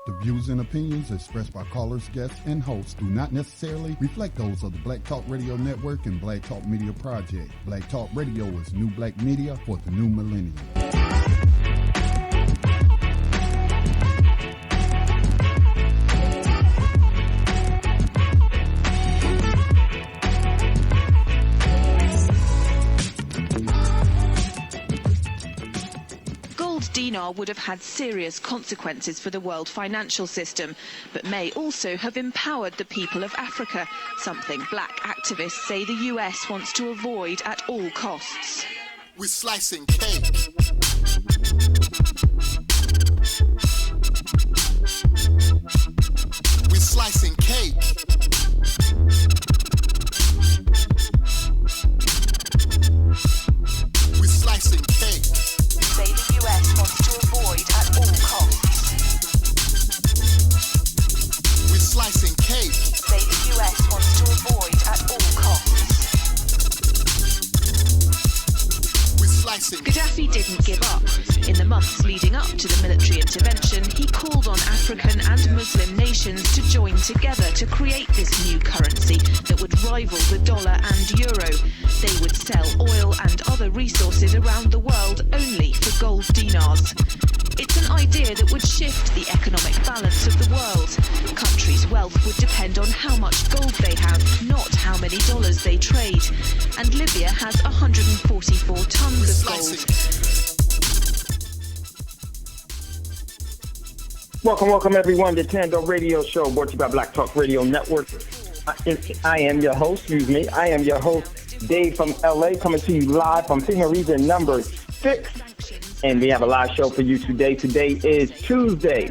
The views and opinions expressed by callers, guests, and hosts do not necessarily reflect those of the Black Talk Radio Network and Black Talk Media Project. Black Talk Radio is new black media for the new millennium. Dinar would have had serious consequences for the world financial system, but may also have empowered the people of Africa, something black activists say the US wants to avoid at all costs. We're slicing cake. We're slicing cake. We're slicing cake. Say the US wants to avoid at all costs. We're slicing cake. Say the US wants to avoid at all costs. We're slicing. Gaddafi didn't give up. In the months leading up to the military intervention, he called on African and Muslim nations to join together to create this new currency that would rival the dollar and euro. They would sell oil and other resources around the world only for gold dinars. It's an idea that would shift the economic balance of the world. Countries' wealth would depend on how much gold they have, not how many dollars they trade. And Libya has 144 tons of gold. Welcome everyone to Thando Radio Show, brought to you by Black Talk Radio Network. I am your host, Dave from LA, coming to you live from Senior Region number 6. And we have a live show for you today. Today is Tuesday,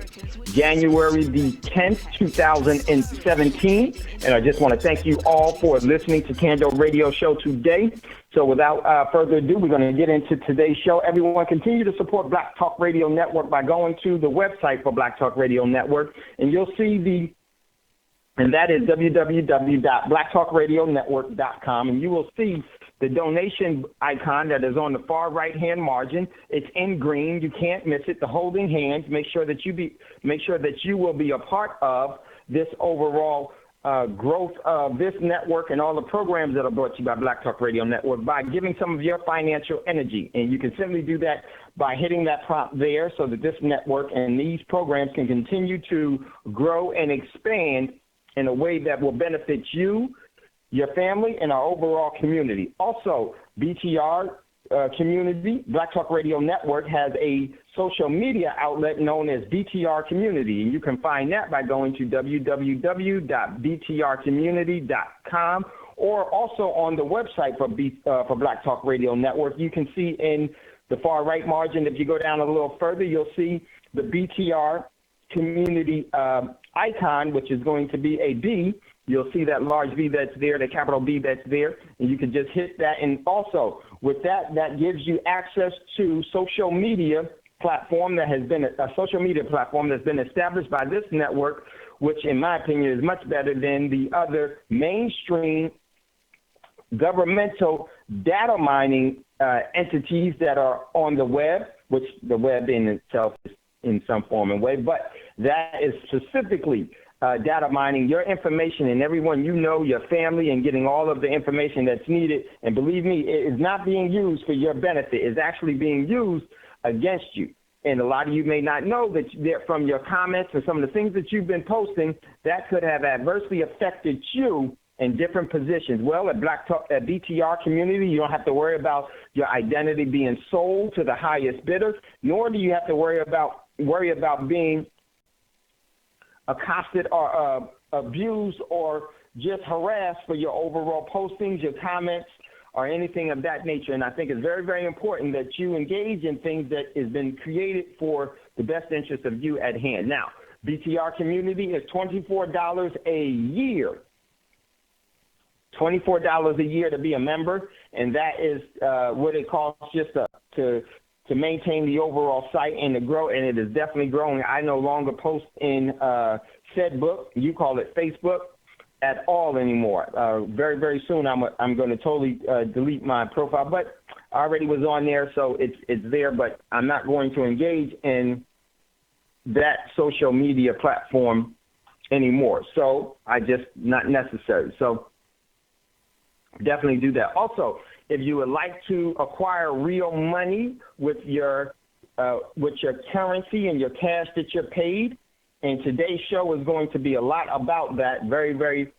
January the 10th, 2017. And I just want to thank you all for listening to Thando Radio Show today. So without further ado, we're going to get into today's show. Everyone, continue to support Black Talk Radio Network by going to the website for Black Talk Radio Network. And you'll see and that is www.blacktalkradionetwork.com. And you will see the donation icon that is on the far right-hand margin. It's in green. You can't miss it. The holding hands. Make sure that you will be a part of this overall growth of this network and all the programs that are brought to you by Black Talk Radio Network by giving some of your financial energy. And you can simply do that by hitting that prompt there so that this network and these programs can continue to grow and expand in a way that will benefit you, your family, and our overall community. Also, BTR community, Black Talk Radio Network, has a social media outlet known as BTR Community. And you can find that by going to www.btrcommunity.com or also on the website for Black Talk Radio Network. You can see in the far right margin, if you go down a little further, you'll see the BTR Community icon, which is going to be a B. You'll see that large V that's there, the capital B that's there, and you can just hit that. And also, with that, that gives you access to social media platform that has been a social media platform that's been established by this network, which, in my opinion, is much better than the other mainstream governmental data mining entities that are on the web, which the web in itself is in some form and way, but that is specifically data mining your information and everyone you know, your family, and getting all of the information that's needed. And believe me, it is not being used for your benefit. It's actually being used against you. And a lot of you may not know that from your comments and some of the things that you've been posting, that could have adversely affected you in different positions. Well, at BTR Community, you don't have to worry about your identity being sold to the highest bidder, nor do you have to worry about being accosted or abused or just harassed for your overall postings, your comments, or anything of that nature. And I think it's very, very important that you engage in things that has been created for the best interest of you at hand. Now, BTR Community is $24 a year. $24 a year to be a member, and that is what it costs just to maintain the overall site and to grow, and it is definitely growing. I no longer post in said book, you call it Facebook, at all anymore. Very, very soon I'm going to totally delete my profile, but I already was on there, so it's there, but I'm not going to engage in that social media platform anymore. So I just not necessary. So definitely do that. Also, if you would like to acquire real money with your currency and your cash that you're paid, and today's show is going to be a lot about that. Very, very,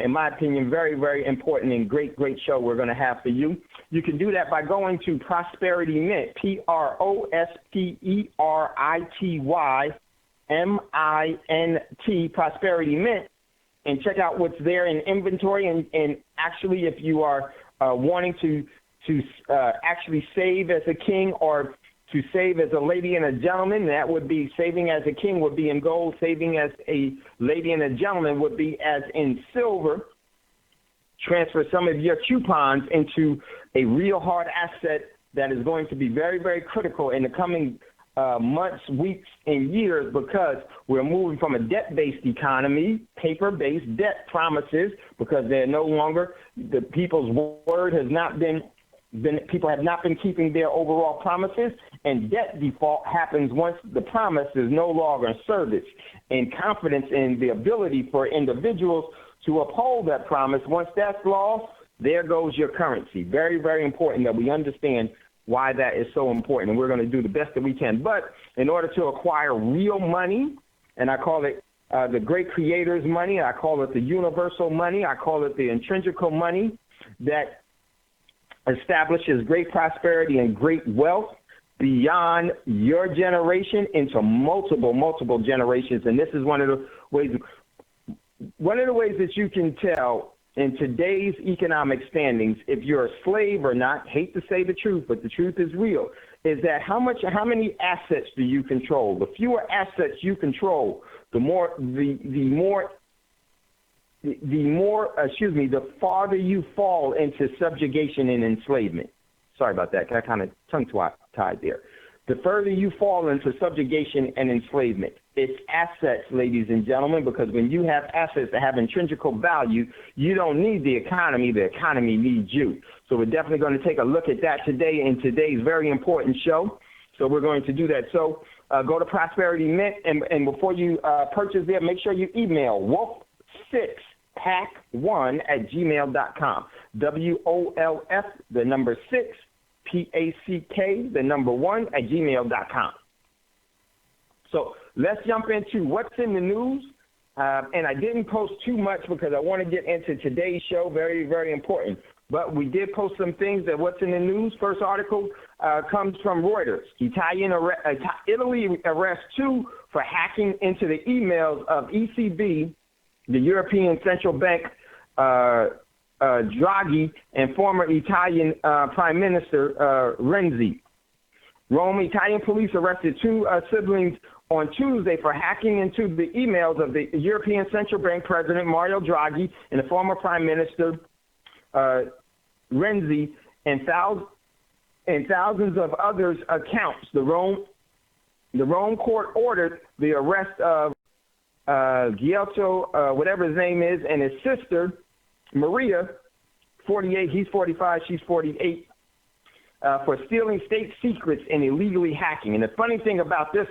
in my opinion, very, very important and great show we're going to have for you. You can do that by going to Prosperity Mint, PROSPERITYMINT, Prosperity Mint, and check out what's there in inventory. And actually, if you are wanting to actually save as a king or to save as a lady and a gentleman, that would be saving as a king would be in gold, saving as a lady and a gentleman would be as in silver. Transfer some of your coupons into a real hard asset that is going to be very, very critical in the coming months, weeks, and years, because we're moving from a debt-based economy, paper-based debt promises, because they're no longer, the people's word has not been people have not been keeping their overall promises, and debt default happens once the promise is no longer in service. And confidence in the ability for individuals to uphold that promise, once that's lost, there goes your currency. Very, very important that we understand why that is so important, and we're going to do the best that we can. But in order to acquire real money, and I call it the great creator's money, I call it the universal money, I call it the intrinsical money that establishes great prosperity and great wealth beyond your generation into multiple generations. And this is one of the ways that you can tell in today's economic standings if you're a slave or not. Hate to say the truth, but the truth is real, is that how many assets do you control? The fewer assets you control, the farther you fall into subjugation and enslavement. Sorry about that. I kind of tongue-tied there. The further you fall into subjugation and enslavement, it's assets, ladies and gentlemen, because when you have assets that have intrinsical value, you don't need the economy needs you. So we're definitely going to take a look at that today in today's very important show. So we're going to do that. So go to Prosperity Mint, and before you purchase there, make sure you email wolf6pack1@gmail.com. WOLF, the number 6, PACK, the number 1@gmail.com. So let's jump into what's in the news. And I didn't post too much because I want to get into today's show. Very, very important. But we did post some things that what's in the news. First article comes from Reuters. Italy arrests 2 for hacking into the emails of ECB, the European Central Bank, Draghi, and former Italian Prime Minister Renzi. Rome, Italian police arrested 2 siblings on Tuesday for hacking into the emails of the European Central Bank President Mario Draghi and the former Prime Minister Renzi and thousands of others' accounts. The Rome court ordered the arrest of Giotto, whatever his name is, and his sister Maria, 48. He's 45. She's 48. For stealing state secrets and illegally hacking. And the funny thing about this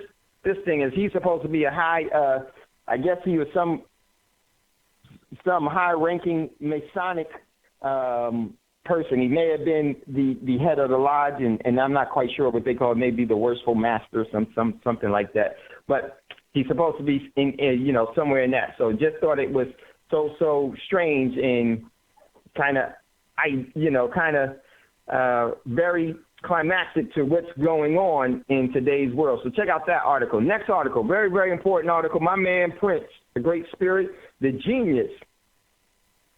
thing is he's supposed to be a high, I guess he was some high-ranking Masonic person. He may have been the head of the lodge, and I'm not quite sure what they call it, maybe the worshipful master, something like that. But he's supposed to be in somewhere in that. So just thought it was so strange and kind of very climactic to what's going on in today's world. So check out that article. Next article, very, very important article. My man Prince, the great spirit, the genius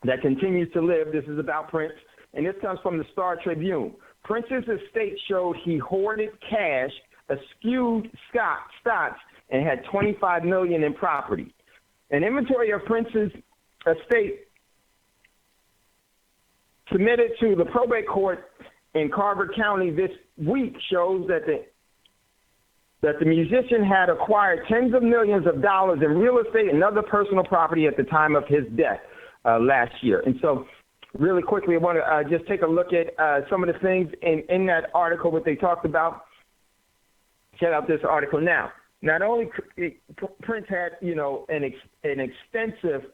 that continues to live. This is about Prince, and this comes from the Star Tribune. Prince's estate showed he hoarded cash, eschewed stocks, and had $25 million in property. An inventory of Prince's estate submitted to the probate court in Carver County this week shows that the musician had acquired tens of millions of dollars in real estate and other personal property at the time of his death last year. And so really quickly, I want to just take a look at some of the things in that article, what they talked about. Check out this article now. not only Prince had, an extensive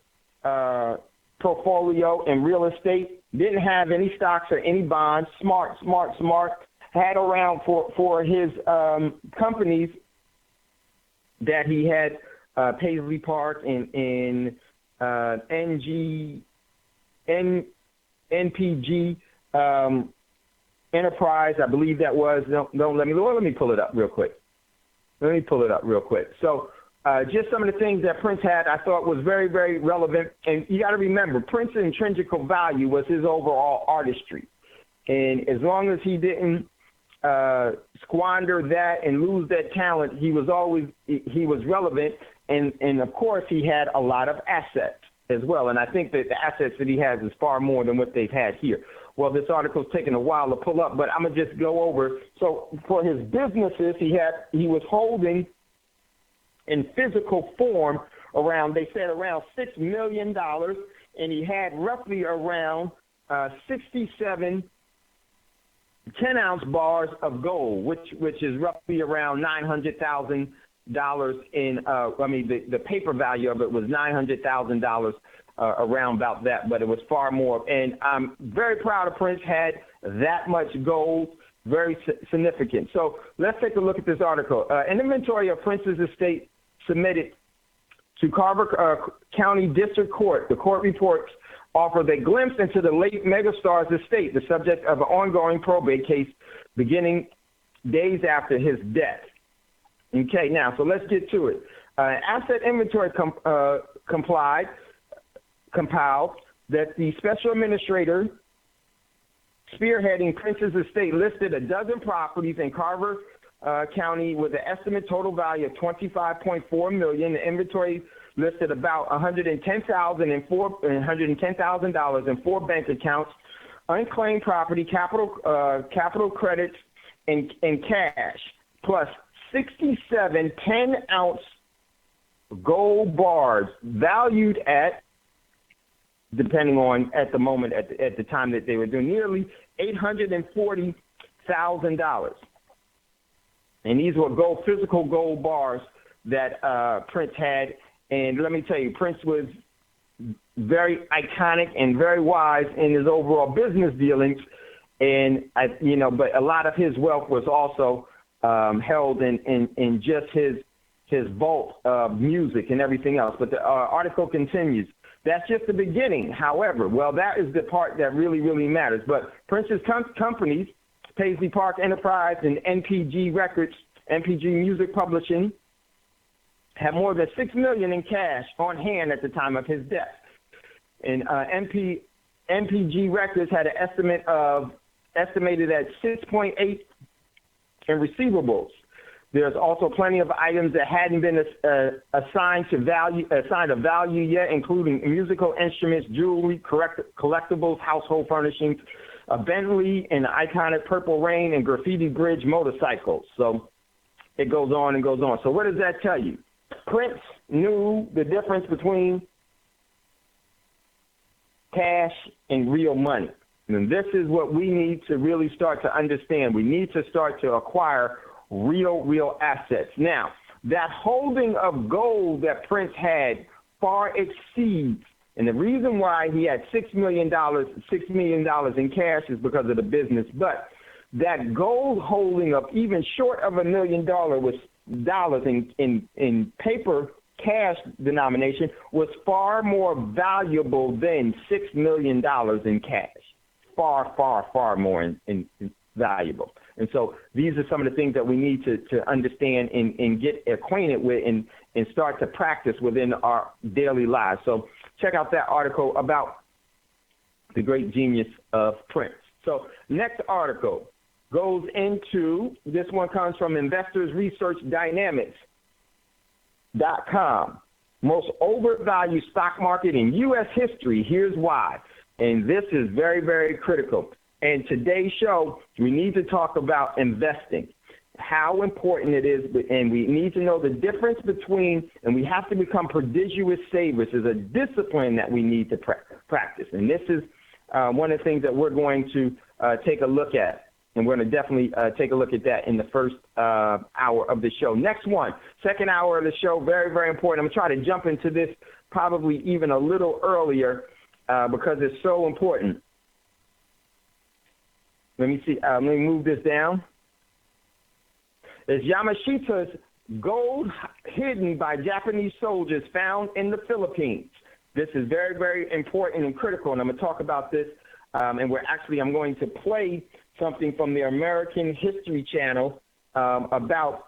portfolio in real estate, didn't have any stocks or any bonds, smart, had around for his companies that he had, Paisley Park and NPG Enterprise, I believe that was. Let me pull it up real quick. So just some of the things that Prince had I thought was very, very relevant. And you got to remember, Prince's intrinsic value was his overall artistry. And as long as he didn't squander that and lose that talent, he was relevant. And of course, he had a lot of assets as well. And I think that the assets that he has is far more than what they've had here. Well, this article's taken a while to pull up, but I'm going to just go over. So for his businesses, he was holding in physical form around $6 million, and he had roughly around 67 10-ounce bars of gold, which is roughly around $900,000 the paper value of it was $900,000, around about that, but it was far more. And I'm very proud of Prince had that much gold, very significant. So let's take a look at this article. An inventory of Prince's estate submitted to Carver County District Court. The court reports offered a glimpse into the late megastar's estate, the subject of an ongoing probate case beginning days after his death. Okay, now, so let's get to it. Asset inventory compiled that the special administrator spearheading Prince's estate listed a dozen properties in Carver County with an estimate total value of $25.4 million. The inventory listed about $110,000 in four bank accounts, unclaimed property, capital credits, and cash, plus 67 10-ounce gold bars valued at, depending on at the moment, at the time that they were doing, nearly $840,000. And these were physical gold bars that Prince had. And let me tell you, Prince was very iconic and very wise in his overall business dealings. And, but a lot of his wealth was also held in just his vault of music and everything else. But the article continues. That's just the beginning. However, that is the part that really, really matters. But Prince's companies, Paisley Park Enterprise and NPG Records, NPG Music Publishing, had more than $6 million in cash on hand at the time of his death. And NPG Records had an estimated at $6.8 in receivables. There's also plenty of items that hadn't been assigned a value yet, including musical instruments, jewelry, collectibles, household furnishings, a Bentley, and an iconic Purple Rain and Graffiti Bridge motorcycles. So it goes on and goes on. So what does that tell you? Prince knew the difference between cash and real money. And this is what we need to really start to understand. We need to start to acquire real assets. Now, that holding of gold that Prince had far exceeds, and the reason why he had $6 million in cash is because of the business, but that gold holding of even short of $1 million was dollars in paper cash denomination was far more valuable than $6 million in cash. Far more in valuable. And so these are some of the things that we need to understand and get acquainted with and start to practice within our daily lives. So check out that article about the great genius of Prince. So next article goes into, this one comes from Investors Research Dynamics.com. Most overvalued stock market in U.S. history. Here's why. And this is very, very critical. And today's show, we need to talk about investing, how important it is, and we need to know the difference between, and we have to become prodigious savers. It's a discipline that we need to practice. And this is one of the things that we're going to take a look at. And we're going to definitely take a look at that in the first hour of the show. Next one, second hour of the show, very, very important. I'm going to try to jump into this probably even a little earlier because it's so important. Let me see. Let me move this down. Is Yamashita's gold hidden by Japanese soldiers found in the Philippines? This is very, very important and critical, and I'm going to talk about this. And I'm going to play something from the American History Channel about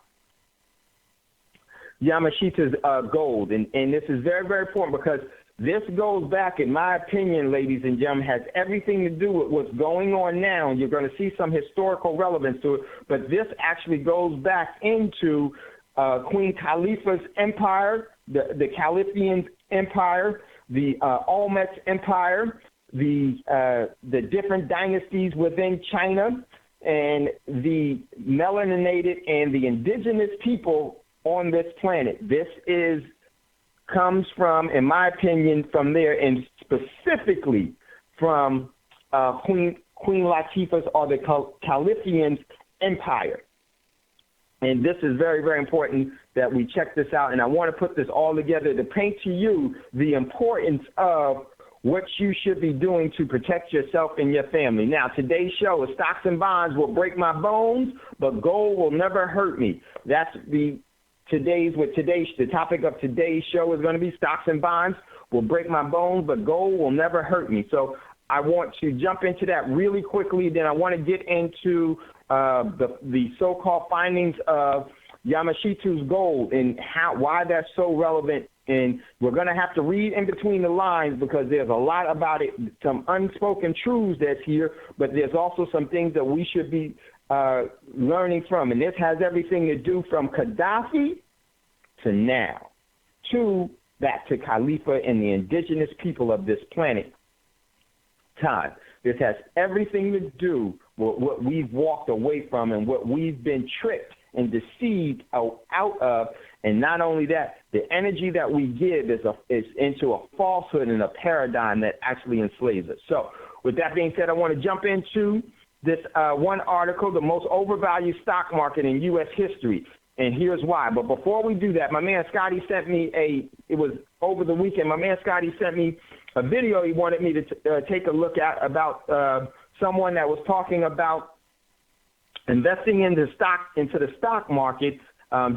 Yamashita's gold. And this is very, very important because this goes back, in my opinion, ladies and gentlemen, has everything to do with what's going on now. And you're going to see some historical relevance to it. But this actually goes back into Queen Khalifa's empire, the Khalifian empire, the Olmec empire, the different dynasties within China, and the melaninated and the indigenous people on this planet. This comes from, in my opinion, from there, and specifically from Queen Latifah's or the Khalifian empire. And this is very, very important that we check this out. And I want to put this all together to paint to you the importance of what you should be doing to protect yourself and your family. Now, today's show is Stocks and Bonds Will Break My Bones, but Gold Will Never Hurt Me. That's the topic of today's show is going to be Stocks and Bonds Will Break My Bones, but Gold Will Never Hurt Me. So I want to jump into that really quickly. Then I want to get into the so-called findings of Yamashita's gold and why that's so relevant. And we're going to have to read in between the lines because there's a lot about it, some unspoken truths that's here, but there's also some things that we should be learning from. And this has everything to do from Gaddafi to now, back to Khalifa and the indigenous people of this planet time. This has everything to do with what we've walked away from and what we've been tricked and deceived out of. And not only that, the energy that we give is into a falsehood and a paradigm that actually enslaves us. So with that being said, I want to jump into this one article, the most overvalued stock market in U.S. history. And here's why. But before we do that, my man Scotty sent me it was over the weekend, my man Scotty sent me a video he wanted me to take a look at about someone that was talking about investing into the stock market,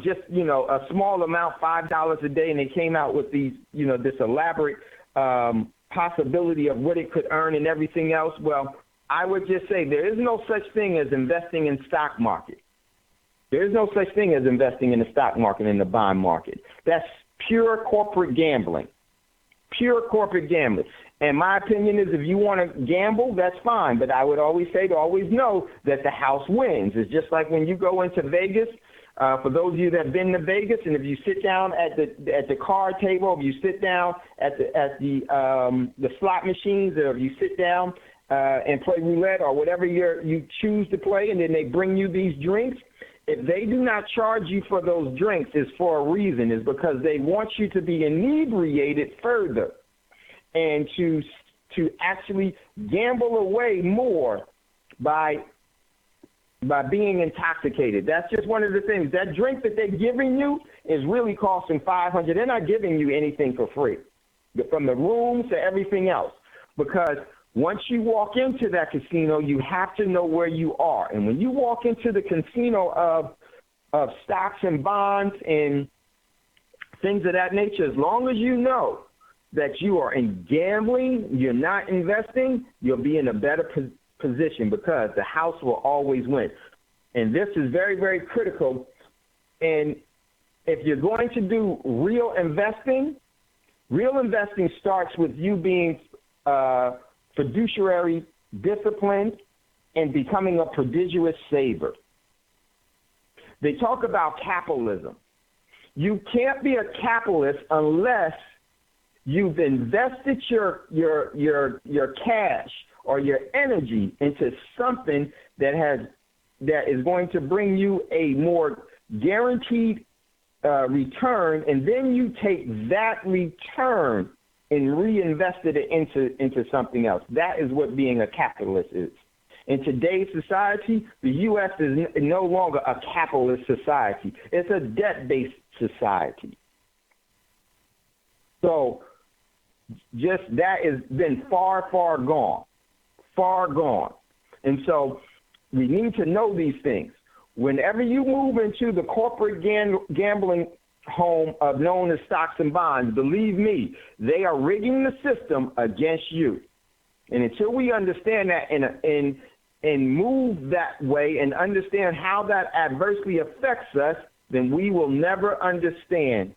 just, a small amount, $5 a day, and they came out with these, this elaborate possibility of what it could earn and everything else. Well, I would just say there is no such thing as investing in stock market. There is no such thing as investing in the stock market and the bond market. That's pure corporate gambling. Pure corporate gambling. And my opinion is if you want to gamble, that's fine. But I would always say to always know that the house wins. It's just like when you go into Vegas. For those of you that have been to Vegas, and if you sit down at the card table, if you sit down at the slot machines, or if you sit down and play roulette or whatever you choose to play, and then they bring you these drinks, if they do not charge you for those drinks, it's for a reason. It's because they want you to be inebriated further and to actually gamble away more by being intoxicated. That's just one of the things. That drink that they're giving you is really costing $500. They're not giving you anything for free, from the rooms to everything else, because once you walk into that casino, you have to know where you are. And when you walk into the casino of stocks and bonds and things of that nature, as long as you know that you are in gambling, you're not investing, you'll be in a better position because the house will always win. And this is very, very critical. And if you're going to do real investing starts with you being fiduciary disciplined and becoming a prodigious saver. They talk about capitalism. You can't be a capitalist unless you've invested your cash or your energy into something that is going to bring you a more guaranteed return, and then you take that return and reinvested it into something else. That is what being a capitalist is. In today's society, the U.S. is no longer a capitalist society. It's a debt-based society. So just that has been far, far gone. Far gone. And so we need to know these things. Whenever you move into the corporate gambling home of known as stocks and bonds, believe me, they are rigging the system against you. And until we understand that and move that way and understand how that adversely affects us, then we will never understand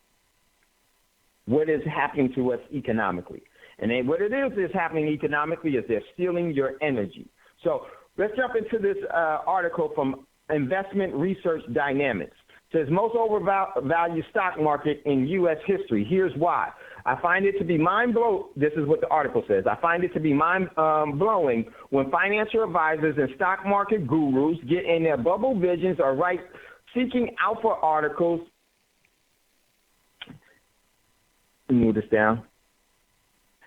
what is happening to us economically. And then what it is happening economically is they're stealing your energy. So let's jump into this article from Investment Research Dynamics. It says most overvalued stock market in U.S. history. Here's why. I find it to be mind-blowing. This is what the article says. I find it to be mind-blowing when financial advisors and stock market gurus get in their bubble visions or write seeking alpha articles. Move this down.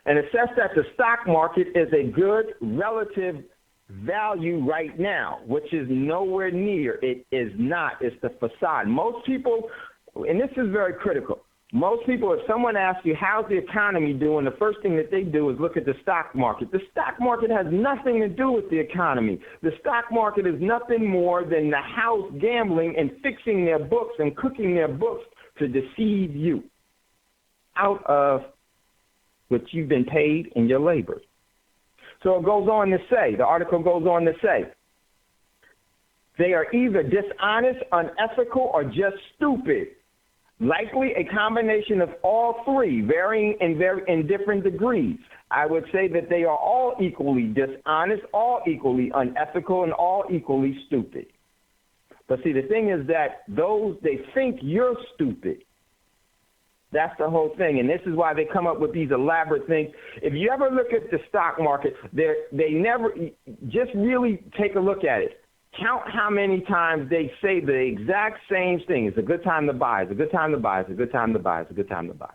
And assess that the stock market is a good relative value right now, which is nowhere near. It is not. It's the facade. Most people, and this is very critical, most people, if someone asks you, how's the economy doing, the first thing that they do is look at the stock market. The stock market has nothing to do with the economy. The stock market is nothing more than the house gambling and fixing their books and cooking their books to deceive you out of what you've been paid in your labor. So it goes on to say, the article goes on to say, they are either dishonest, unethical, or just stupid. Likely a combination of all three, varying in different degrees. I would say that they are all equally dishonest, all equally unethical, and all equally stupid. But see, the thing is that they think you're stupid. That's the whole thing, and this is why they come up with these elaborate things. If you ever look at the stock market, they never just really take a look at it. Count how many times they say the exact same thing. It's a good time to buy. It's a good time to buy. It's a good time to buy. It's a good time to buy.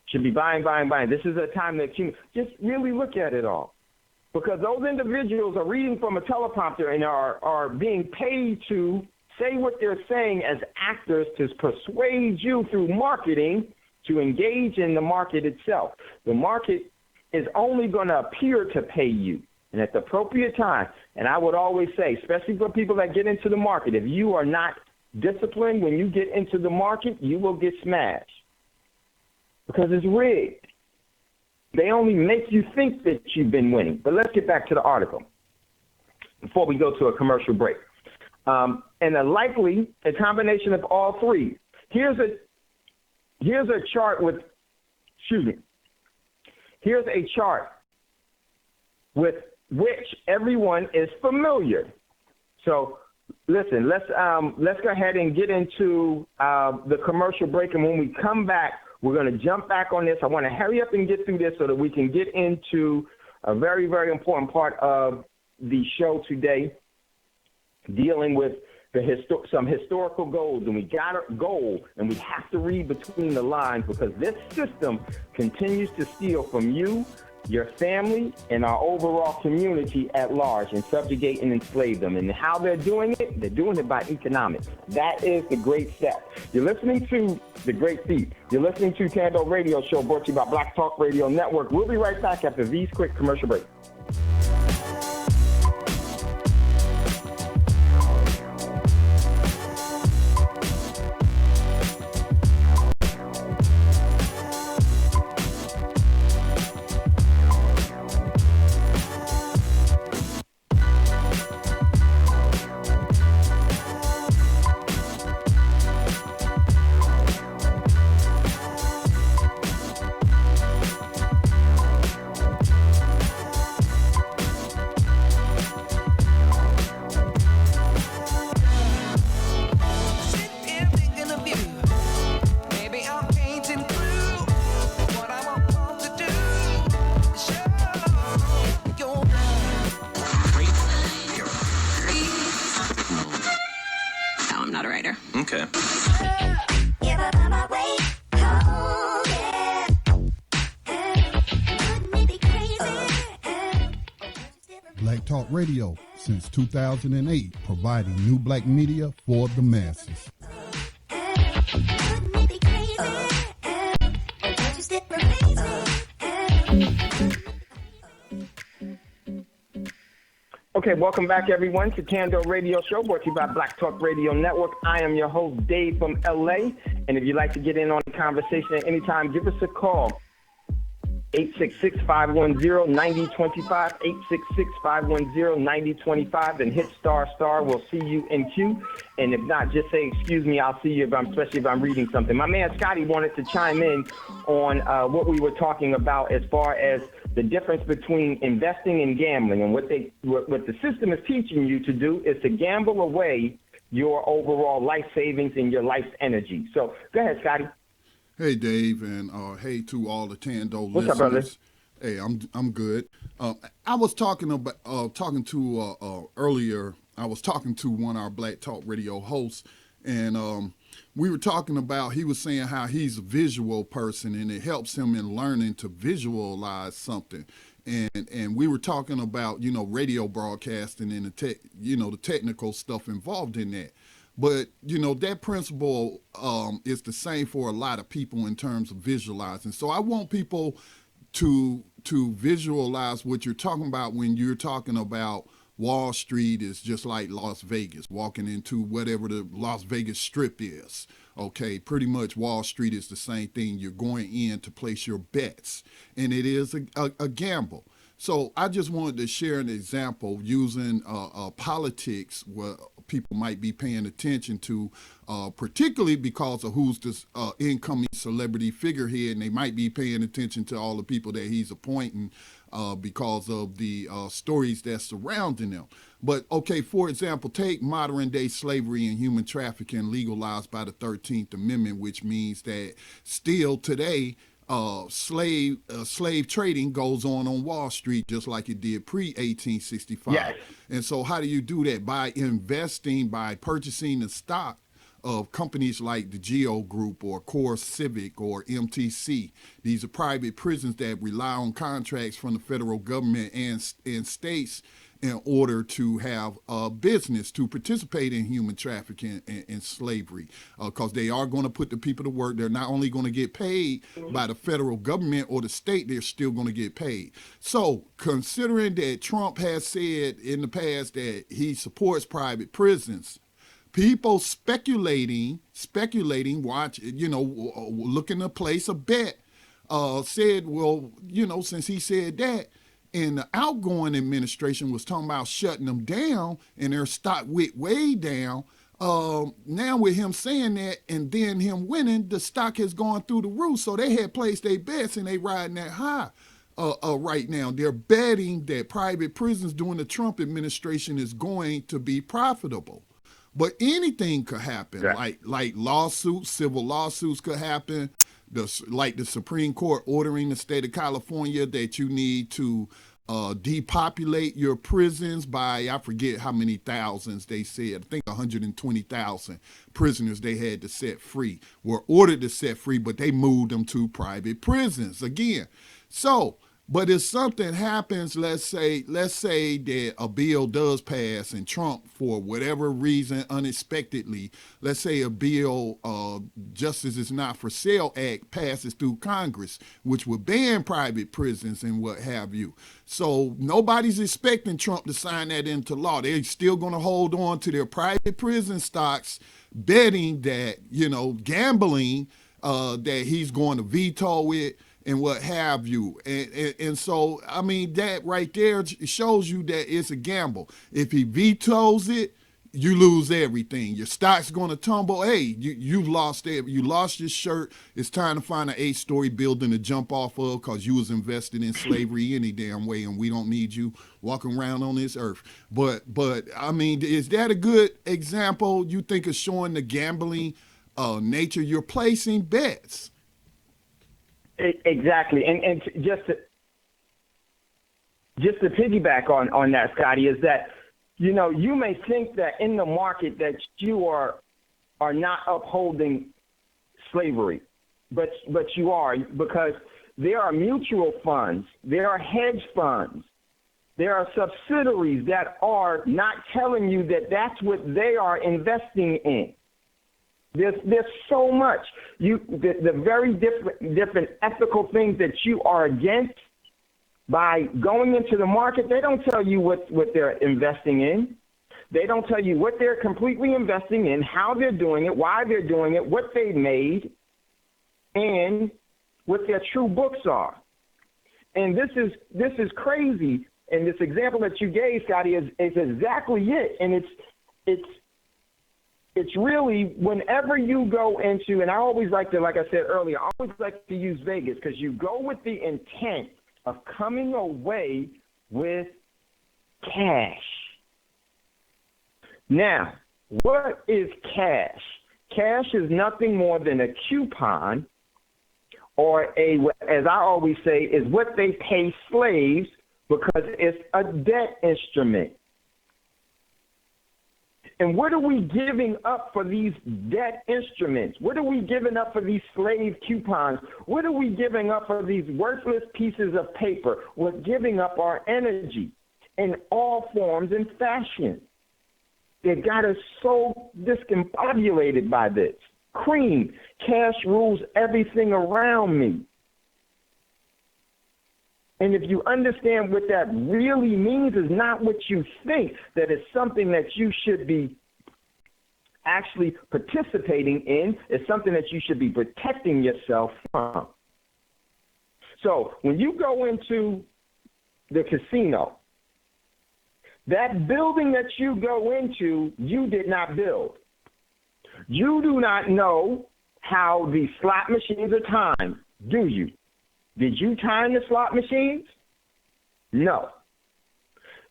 Should be buying, buying, buying. This is a time to accumulate. Just really look at it all. Because those individuals are reading from a teleprompter and are being paid to say what they're saying as actors to persuade you through marketing to engage in the market itself. The market is only going to appear to pay you. And at the appropriate time, and I would always say, especially for people that get into the market, if you are not disciplined when you get into the market, you will get smashed. Because it's rigged. They only make you think that you've been winning. But let's get back to the article before we go to a commercial break. And a combination of all three. Here's a chart with, here's a chart with which everyone is familiar. So listen, let's go ahead and get into the commercial break, and when we come back, we're going to jump back on this. I want to hurry up and get through this so that we can get into a very, very important part of the show today, dealing with some historical goals, and we got a goal, and we have to read between the lines because this system continues to steal from you, your family, and our overall community at large and subjugate and enslave them. And how they're doing it by economics. That is the great step. You're listening to The Great Feat. You're listening to Thando Radio Show brought to you by Black Talk Radio Network. We'll be right back after these quick commercial breaks. Okay. Talk Radio since 2008, providing new black media for the masses. Okay, welcome back, everyone, to Thando Radio Show, brought to you by Black Talk Radio Network. I am your host, Dave from LA, and if you'd like to get in on the conversation at any time, give us a call, 866-510-9025, 866-510-9025, and hit **. We'll see you in queue, and if not, just say, excuse me, I'll see you, especially if I'm reading something. My man Scotty wanted to chime in on what we were talking about as far as the difference between investing and gambling, and what the system is teaching you to do is to gamble away your overall life savings and your life's energy. So go ahead, Scotty. Hey, Dave, and hey to all the Thando What's listeners. up, brother? Hey, I'm good. I was talking to earlier. I was talking to one of our Black Talk Radio hosts, and we were talking about, he was saying how he's a visual person and it helps him in learning to visualize something. And we were talking about, radio broadcasting and the technical stuff involved in that. But, that principle is the same for a lot of people in terms of visualizing. So I want people to visualize what you're talking about when you're talking about Wall Street is just like Las Vegas, walking into whatever the Las Vegas Strip is. Okay, pretty much Wall Street is the same thing. You're going in to place your bets, and it is a gamble. So I just wanted to share an example using politics, where people might be paying attention to, particularly because of who's this incoming celebrity figurehead, and they might be paying attention to all the people that he's appointing because of the stories that's surrounding them. But, okay, for example, take modern day slavery and human trafficking legalized by the 13th Amendment, which means that still today, slave trading goes on Wall Street just like it did pre-1865. Yes. And so how do you do that? By investing, by purchasing the stock of companies like the Geo Group or Core Civic or MTC. These are private prisons that rely on contracts from the federal government and states in order to have a business to participate in human trafficking and slavery, because they are going to put the people to work. They're not only going to get paid by the federal government or the state, they're still going to get paid. So considering that Trump has said in the past that he supports private prisons, people speculating, looking to place a bet, said, well, since he said that, and the outgoing administration was talking about shutting them down, and their stock went way down. Now with him saying that and then him winning, the stock has gone through the roof. So they had placed their bets and they riding that high. Right now, they're betting that private prisons during the Trump administration is going to be profitable. But anything could happen, yeah. like lawsuits, civil lawsuits could happen. Like the Supreme Court ordering the state of California that you need to depopulate your prisons by, I forget how many thousands they said, I think 120,000 prisoners they had to set free, were ordered to set free, but they moved them to private prisons again. So, but if something happens, let's say that a bill does pass and Trump, for whatever reason, unexpectedly, let's say a bill, Justice is Not for Sale Act, passes through Congress, which would ban private prisons and what have you. So nobody's expecting Trump to sign that into law. They're still going to hold on to their private prison stocks, betting that, gambling, that he's going to veto it and what have you. And so, I mean, that right there shows you that it's a gamble. If he vetoes it, you lose everything. Your stock's going to tumble. Hey, you've lost it. You lost your shirt. It's time to find an 8-story building to jump off of because you was invested in slavery any damn way, and we don't need you walking around on this earth. But I mean, is that a good example, you think, of showing the gambling nature? You're placing bets. Exactly, and just to piggyback on that, Scotty, is that you may think that in the market that you are not upholding slavery, but you are, because there are mutual funds, there are hedge funds There are subsidiaries that are not telling you that that's what they are investing in. There's so much. The very different ethical things that you are against by going into the market, they don't tell you what they're investing in. They don't tell you what they're completely investing in, how they're doing it, why they're doing it, what they made, and what their true books are. And this is crazy. And this example that you gave, Scotty, is exactly it. And it's really whenever you go into, and I always like to, like I said earlier, I always like to use Vegas because you go with the intent of coming away with cash. Now, what is cash? Cash is nothing more than a coupon, or as I always say, is what they pay slaves because it's a debt instrument. And what are we giving up for these debt instruments? What are we giving up for these slave coupons? What are we giving up for these worthless pieces of paper? We're giving up our energy in all forms and fashion. They got us so discombobulated by this. Cream, cash rules everything around me. And if you understand what that really means, is not what you think, that it's something that you should be actually participating in, it's something that you should be protecting yourself from. So when you go into the casino, that building that you go into, you did not build. You do not know how the slot machines are timed, do you? Did you time the slot machines? No.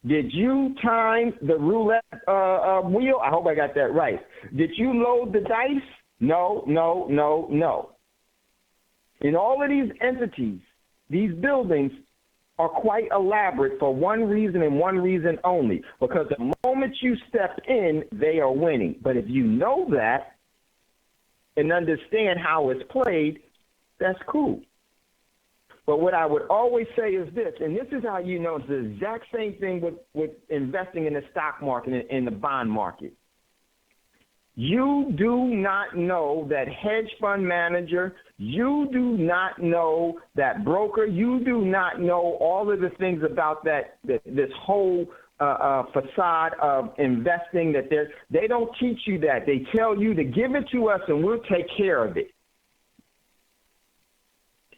Did you time the roulette wheel? I hope I got that right. Did you load the dice? No. In all of these entities, these buildings are quite elaborate for one reason and one reason only, because the moment you step in, they are winning. But if you know that and understand how it's played, that's cool. But what I would always say is this, and this is how you know it's the exact same thing with investing in the stock market and in the bond market. You do not know that hedge fund manager. You do not know that broker. You do not know all of the things about this whole facade of investing. That they don't teach you that. They tell you to give it to us and we'll take care of it.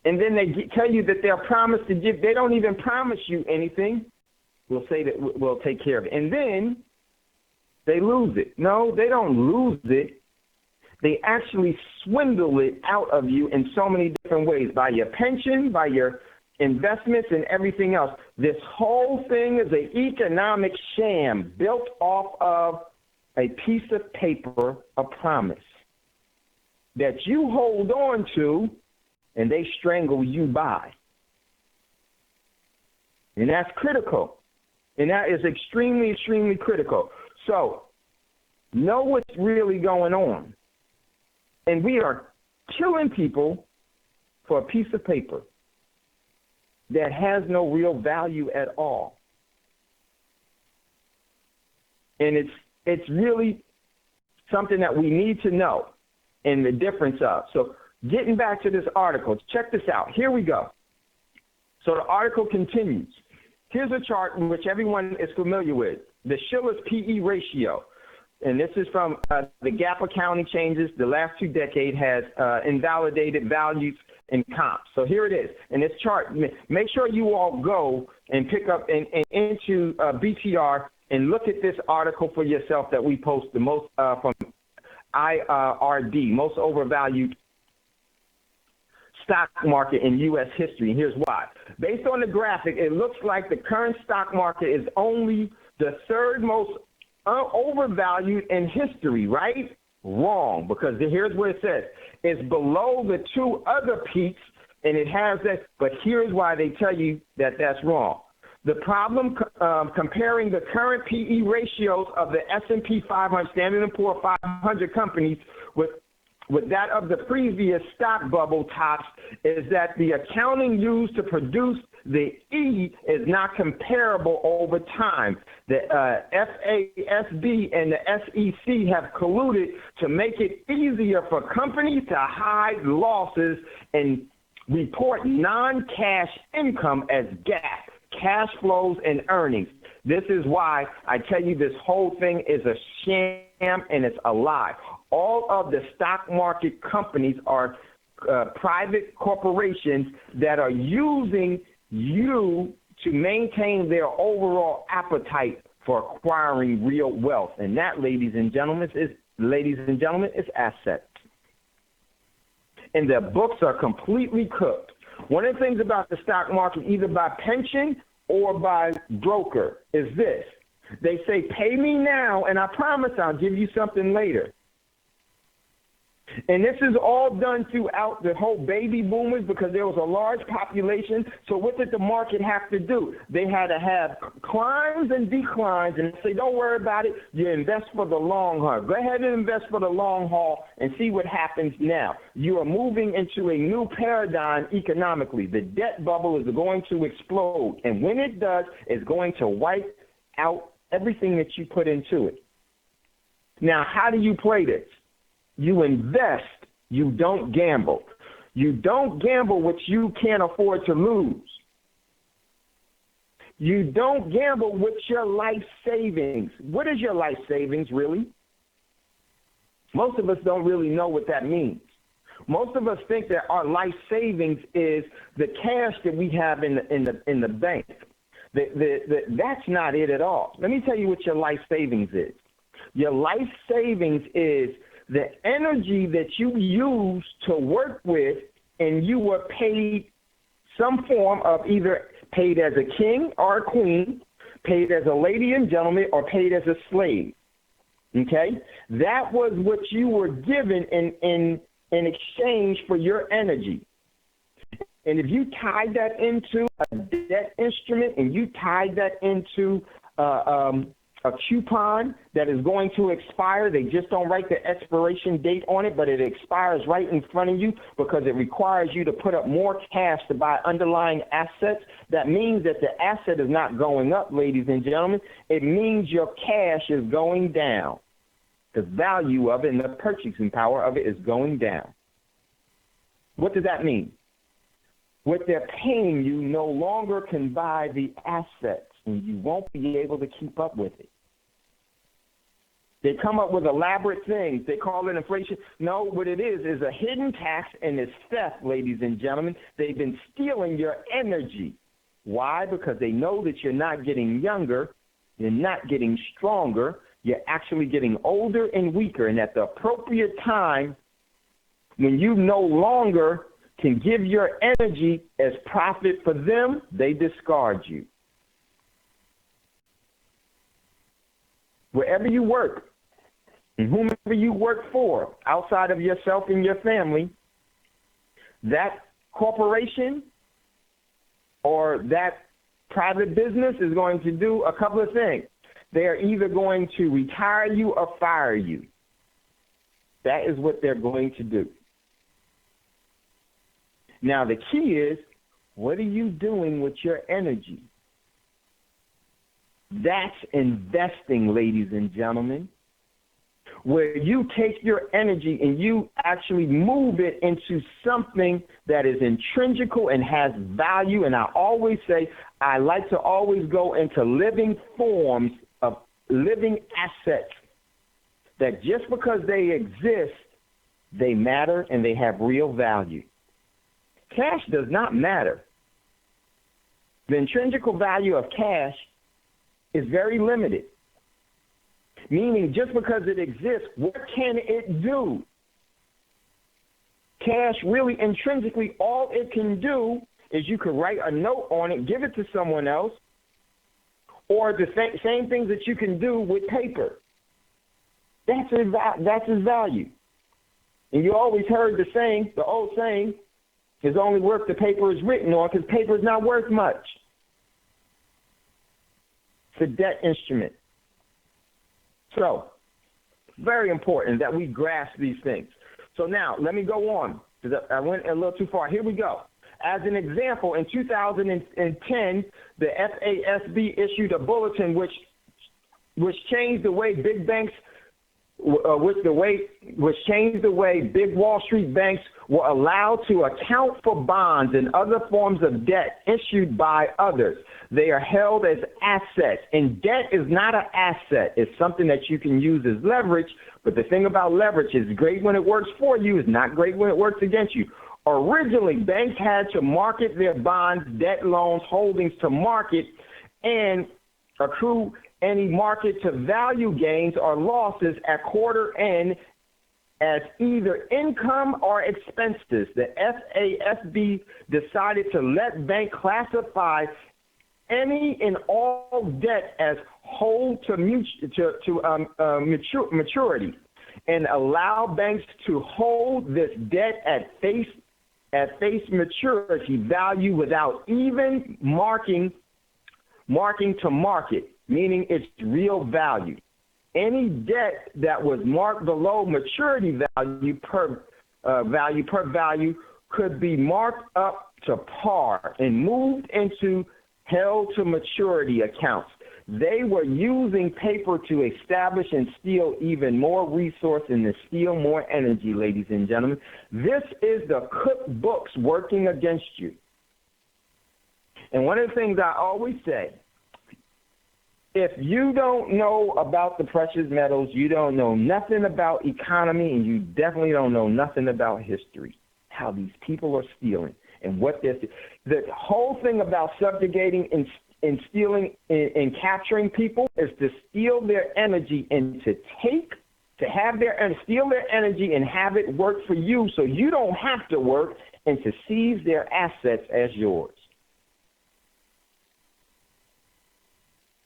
And then they tell you that they'll promise to give. They don't even promise you anything. We'll say that we'll take care of it. And then they lose it. No, they don't lose it. They actually swindle it out of you in so many different ways, by your pension, by your investments, and everything else. This whole thing is an economic sham built off of a piece of paper, a promise that you hold on to, and they strangle you by. And that's critical. And that is extremely, extremely critical. So, know what's really going on. And we are killing people for a piece of paper that has no real value at all. And it's really something that we need to know and the difference of. So, getting back to this article, check this out. Here we go. So the article continues. Here's a chart in which everyone is familiar with, the Shiller's PE ratio. And this is from the GAAP accounting changes. The last 2 decades has invalidated values in comps. So here it is. In this chart, make sure you all go and pick up into BTR and look at this article for yourself that we post the most from IRD, most overvalued stock market in U.S. history, and here's why. Based on the graphic, it looks like the current stock market is only the third most overvalued in history, right? Wrong, because here's what it says. It's below the 2 other peaks, and it has that, but here's why they tell you that that's wrong. The problem comparing the current PE ratios of the S&P 500, Standard & Poor's 500 companies with with that of the previous stock bubble tops is that the accounting used to produce the E is not comparable over time. The FASB and the SEC have colluded to make it easier for companies to hide losses and report non-cash income as GAAP, cash flows and earnings. This is why I tell you this whole thing is a sham and it's a lie. All of the stock market companies are private corporations that are using you to maintain their overall appetite for acquiring real wealth. And that, ladies and gentlemen, is assets. And their books are completely cooked. One of the things about the stock market, either by pension or by broker, is this. They say, pay me now, and I promise I'll give you something later. And this is all done throughout the whole baby boomers because there was a large population. So what did the market have to do? They had to have climbs and declines and say, don't worry about it. You invest for the long haul. Go ahead and invest for the long haul and see what happens now. You are moving into a new paradigm economically. The debt bubble is going to explode. And when it does, it's going to wipe out everything that you put into it. Now, how do you play this? You invest, you don't gamble. You don't gamble what you can't afford to lose. You don't gamble with your life savings. What is your life savings, really? Most of us don't really know what that means. Most of us think that our life savings is the cash that we have in the bank. That's not it at all. Let me tell you what your life savings is. Your life savings is the energy that you use to work with, and you were paid some form of either paid as a king or a queen, paid as a lady and gentleman, or paid as a slave. Okay? That was what you were given in exchange for your energy. And if you tied that into a debt instrument and you tied that into a coupon that is going to expire, they just don't write the expiration date on it, but it expires right in front of you because it requires you to put up more cash to buy underlying assets. That means that the asset is not going up, ladies and gentlemen. It means your cash is going down. The value of it and the purchasing power of it is going down. What does that mean? What they're paying you no longer can buy the assets, and you won't be able to keep up with it. They come up with elaborate things. They call it inflation. No, what it is a hidden tax, and it's theft, ladies and gentlemen. They've been stealing your energy. Why? Because they know that you're not getting younger, you're not getting stronger, you're actually getting older and weaker. And at the appropriate time, when you no longer can give your energy as profit for them, they discard you. Wherever you work, and whomever you work for, outside of yourself and your family, that corporation or that private business is going to do a couple of things. They are either going to retire you or fire you. That is what they're going to do. Now, the key is, what are you doing with your energy? That's investing, ladies and gentlemen, where you take your energy and you actually move it into something that is intrinsical and has value. And I always say, I like to always go into living forms of living assets that just because they exist, they matter and they have real value. Cash does not matter. The intrinsical value of cash is very limited. Meaning, just because it exists, what can it do? Cash really intrinsically, all it can do is you can write a note on it, give it to someone else, or the same things that you can do with paper. That's its value. And you always heard the old saying, is only worth the paper is written on, because paper is not worth much. It's a debt instrument. So, very important that we grasp these things. So now, let me go on, because I went a little too far. Here we go. As an example, in 2010, the FASB issued a bulletin which changed the way big banks, which changed the way big Wall Street banks were allowed to account for bonds and other forms of debt issued by others. They are held as assets, and debt is not an asset. It's something that you can use as leverage, but the thing about leverage is great when it works for you, it's not great when it works against you. Originally, banks had to market their bonds, debt, loans, holdings to market and accrue any market-to-value gains or losses at quarter end as either income or expenses. The FASB decided to let banks classify any and all debt as hold to maturity and allow banks to hold this debt at face maturity value without even marking to market, meaning its real value. Any debt that was marked below maturity value per value could be marked up to par and moved into held to maturity accounts. They were using paper to establish and steal even more resource and to steal more energy, ladies and gentlemen. This is the cookbooks working against you. And one of the things I always say, if you don't know about the precious metals, you don't know nothing about economy, and you definitely don't know nothing about history, how these people are stealing and what they're the whole thing about subjugating and stealing and capturing people is to steal their energy and steal their energy and have it work for you so you don't have to work, and to seize their assets as yours.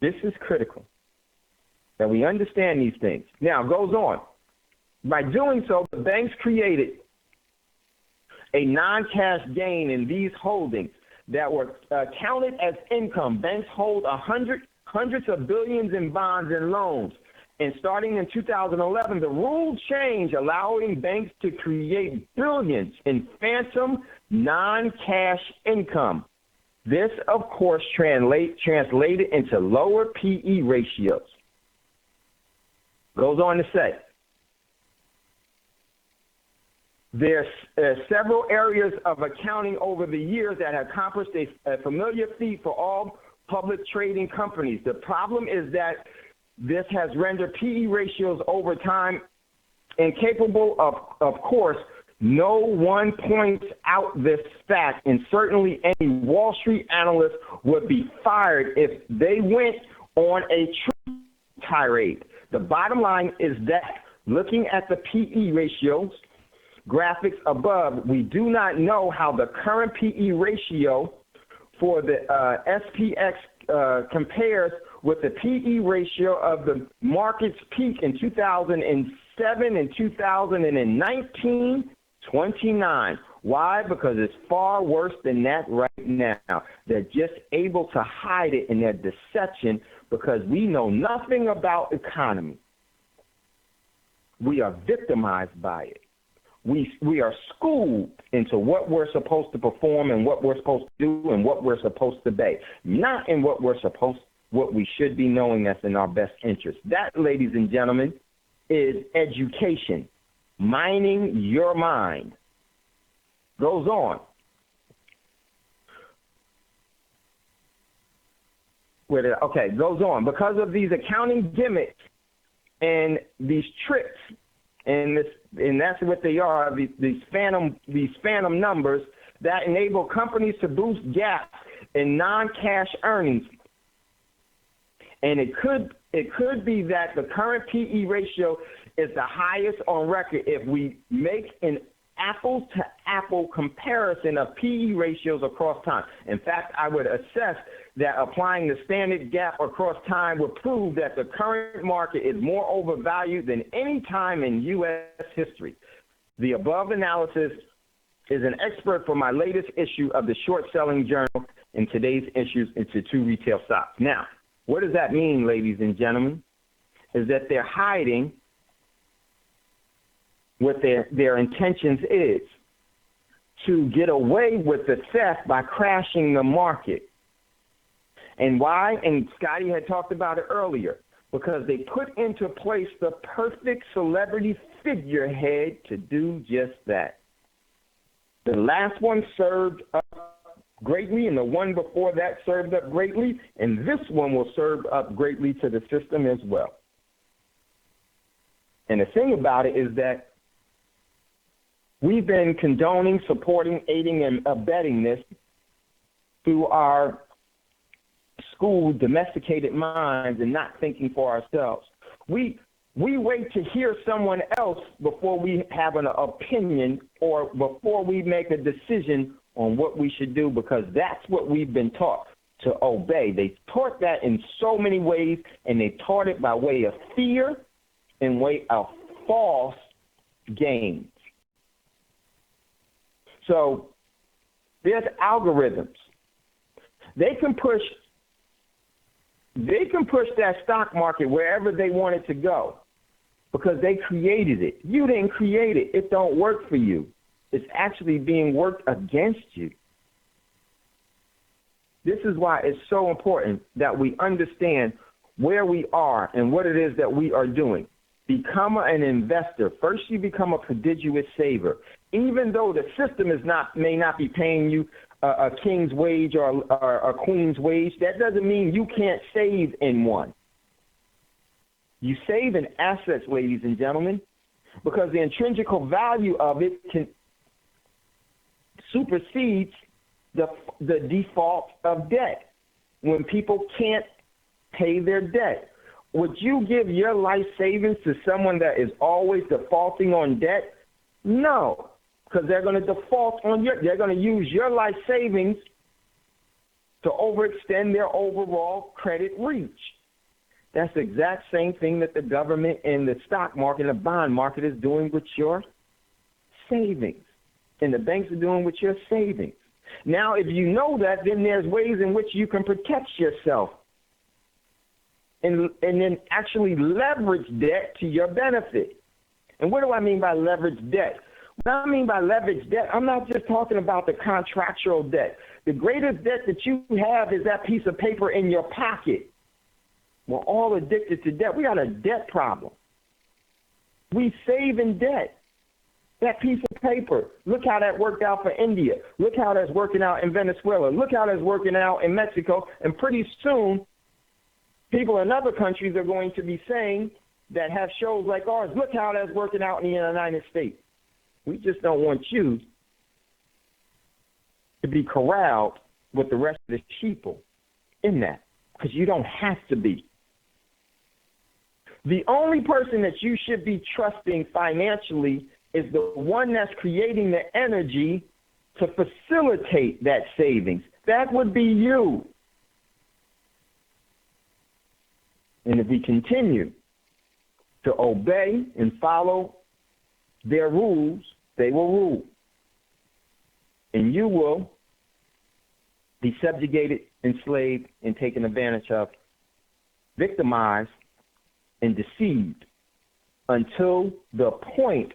This is critical, that we understand these things. Now, it goes on. By doing so, the banks created a non-cash gain in these holdings that were counted as income. Banks hold hundreds of billions in bonds and loans. And starting in 2011, the rule changed, allowing banks to create billions in phantom non-cash income. This, of course, translated into lower PE ratios. Goes on to say, there's several areas of accounting over the years that have accomplished a familiar feat for all public trading companies. The problem is that this has rendered PE ratios over time incapable of course. No one points out this fact, and certainly any Wall Street analyst would be fired if they went on a truth tirade. The bottom line is that looking at the PE ratios graphics above, we do not know how the current PE ratio for the SPX compares with the PE ratio of the market's peak in 2007 and 2019. 29. Why? Because it's far worse than that right now. They're just able to hide it in their deception because we know nothing about economy. We are victimized by it. We are schooled into what we're supposed to perform and what we're supposed to do and what we're supposed to be, not in what we should be knowing that's in our best interest. That, ladies and gentlemen, is education. Mining your mind. Goes on. Goes on. Because of these accounting gimmicks and these tricks, and that's what they are, these phantom numbers that enable companies to boost gaps in non-cash earnings. And it could be that the current PE ratio is the highest on record if we make an apples-to-apple comparison of PE ratios across time. In fact, I would assess that applying the standard gap across time would prove that the current market is more overvalued than any time in U.S. history. The above analysis is an expert for my latest issue of the Short Selling Journal in today's issues into two retail stocks. Now, what does that mean, ladies and gentlemen? Is that they're hiding what their intentions is, to get away with the theft by crashing the market. And why? And Scotty had talked about it earlier, because they put into place the perfect celebrity figurehead to do just that. The last one served up greatly, and the one before that served up greatly, and this one will serve up greatly to the system as well. And the thing about it is that we've been condoning, supporting, aiding, and abetting this through our school domesticated minds and not thinking for ourselves. We wait to hear someone else before we have an opinion or before we make a decision on what we should do, because that's what we've been taught to obey. They taught that in so many ways, and they taught it by way of fear and way of false gains. So there's algorithms. They can push that stock market wherever they want it to go because they created it. You didn't create it. It don't work for you. It's actually being worked against you. This is why it's so important that we understand where we are and what it is that we are doing. Become an investor. First, you become a prodigious saver. Even though the system may not be paying you a king's wage or a queen's wage, that doesn't mean you can't save in one. You save in assets, ladies and gentlemen, because the intrinsic value of it can supersedes the default of debt. When people can't pay their debt, would you give your life savings to someone that is always defaulting on debt? No, because they're going to default on they're going to use your life savings to overextend their overall credit reach. That's the exact same thing that the government and the stock market and the bond market is doing with your savings. And the banks are doing with your savings. Now, if you know that, then there's ways in which you can protect yourself and then actually leverage debt to your benefit. And what do I mean by leverage debt? What I mean by leverage debt, I'm not just talking about the contractual debt. The greatest debt that you have is that piece of paper in your pocket. We're all addicted to debt. We got a debt problem. We save in debt. That piece of paper, look how that worked out for India. Look how that's working out in Venezuela. Look how that's working out in Mexico. And pretty soon, people in other countries are going to be saying that have shows like ours, look how that's working out in the United States. We just don't want you to be corralled with the rest of the sheeple in that, because you don't have to be. The only person that you should be trusting financially is the one that's creating the energy to facilitate that savings. That would be you. And if we continue to obey and follow their rules, they will rule. And you will be subjugated, enslaved, and taken advantage of, victimized, and deceived until the point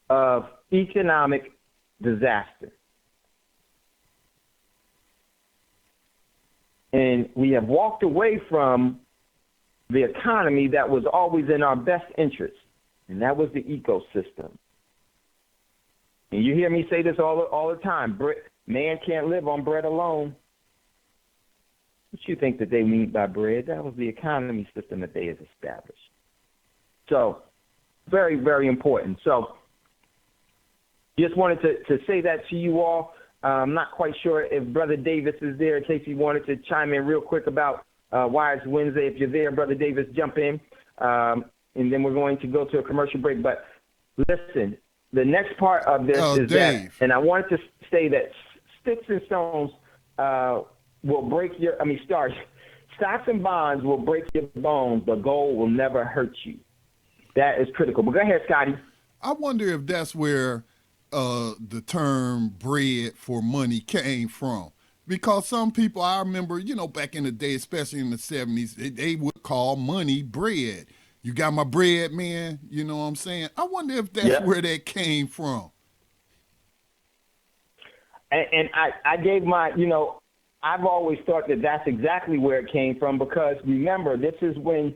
of economic disaster. And we have walked away from the economy that was always in our best interest, and that was the ecosystem. And you hear me say this all the time, man can't live on bread alone. What you think that they mean by bread? That was the economy system that they had established. So, very, very important. So, just wanted to say that to you all. I'm not quite sure if Brother Davis is there, in case he wanted to chime in real quick about why it's Wednesday. If you're there, Brother Davis, jump in. And then we're going to go to a commercial break. But listen, the next part of this is Dave. And I wanted to say that sticks and stones will break stocks and bonds will break your bones, but gold will never hurt you. That is critical. But go ahead, Scotty. I wonder if that's where the term bread for money came from. Because some people, I remember, back in the day, especially in the 70s, they would call money bread. You got my bread, man. You know what I'm saying? I wonder if that's where that came from. And I gave my, I've always thought that that's exactly where it came from, because remember, this is when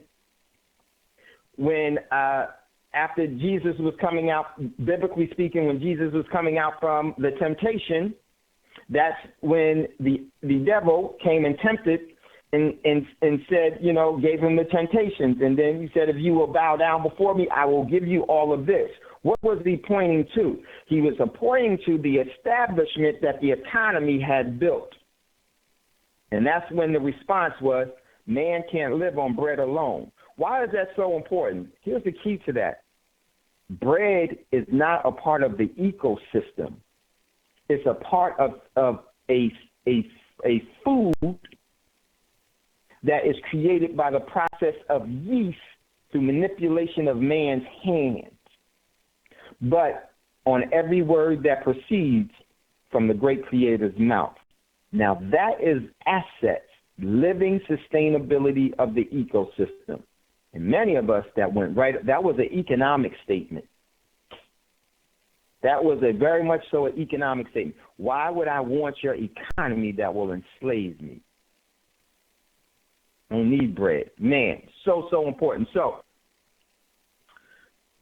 after Jesus was coming out, biblically speaking, when Jesus was coming out from the temptation, that's when the devil came and tempted and said, gave him the temptations. And then he said, if you will bow down before me, I will give you all of this. What was he pointing to? He was pointing to the establishment that the economy had built. And that's when the response was, man can't live on bread alone. Why is that so important? Here's the key to that. Bread is not a part of the ecosystem. It's a part of a food that is created by the process of yeast through manipulation of man's hands. But on every word that proceeds from the great Creator's mouth. Now that is assets, living sustainability of the ecosystem. And many of us that went right, that was an economic statement. That was a very much so an economic statement. Why would I want your economy that will enslave me? I don't need bread. Man, so important. So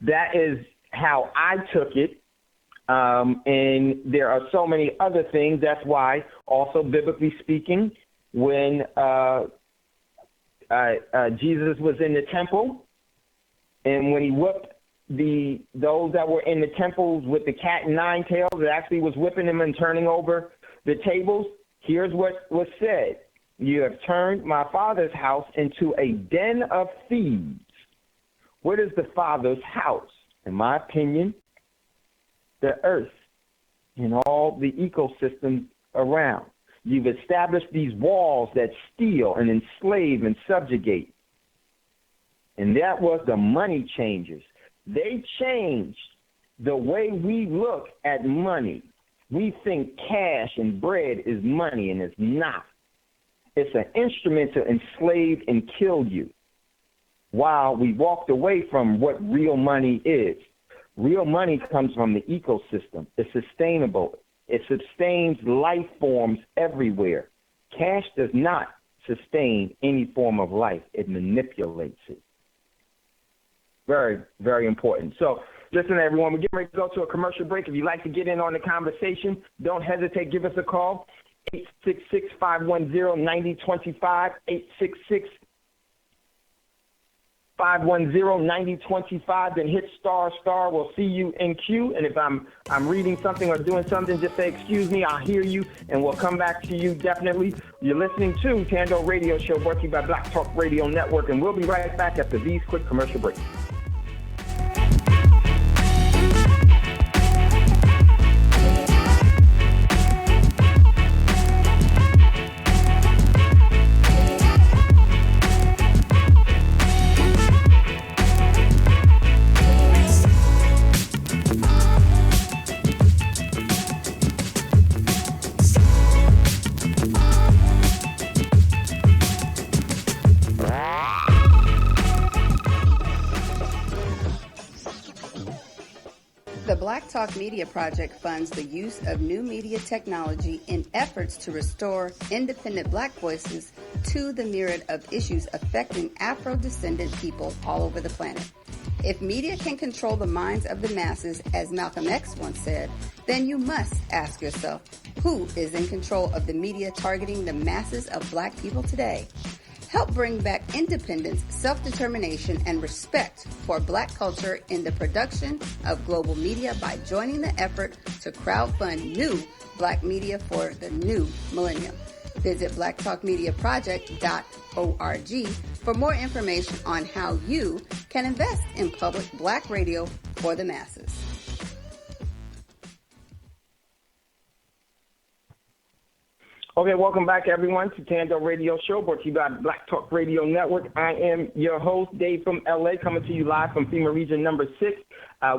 that is how I took it. And there are so many other things. That's why, also biblically speaking, when Jesus was in the temple, and when he whipped those that were in the temples with the cat and nine tails, it actually was whipping them and turning over the tables. Here's what was said. You have turned my Father's house into a den of thieves. What is the Father's house? In my opinion, the earth and all the ecosystems around. You've established these walls that steal and enslave and subjugate. And that was the money changers. They changed the way we look at money. We think cash and bread is money, and it's not. It's an instrument to enslave and kill you, while we walked away from what real money is. Real money comes from the ecosystem. It's sustainable. It sustains life forms everywhere. Cash does not sustain any form of life. It manipulates it. Very, very important. So listen, everyone, we're getting ready to go to a commercial break. If you'd like to get in on the conversation, don't hesitate. Give us a call, 866-510-9025, 866-510-9025, then hit star. We'll see you in queue. And if I'm reading something or doing something, just say, excuse me, I'll hear you, and we'll come back to you definitely. You're listening to Thando Radio Show, brought to you by Black Talk Radio Network, and we'll be right back after these quick commercial breaks. The Black Talk Media Project funds the use of new media technology in efforts to restore independent Black voices to the myriad of issues affecting Afro-descendant people all over the planet. If media can control the minds of the masses, as Malcolm X once said, then you must ask yourself, who is in control of the media targeting the masses of Black people today? Help bring back independence, self-determination, and respect for Black culture in the production of global media by joining the effort to crowdfund new Black media for the new millennium. Visit blacktalkmediaproject.org for more information on how you can invest in public Black radio for the masses. Okay, welcome back, everyone, to Thando Radio Show, brought to you by Black Talk Radio Network. I am your host, Dave from L.A., coming to you live from FEMA Region number 6.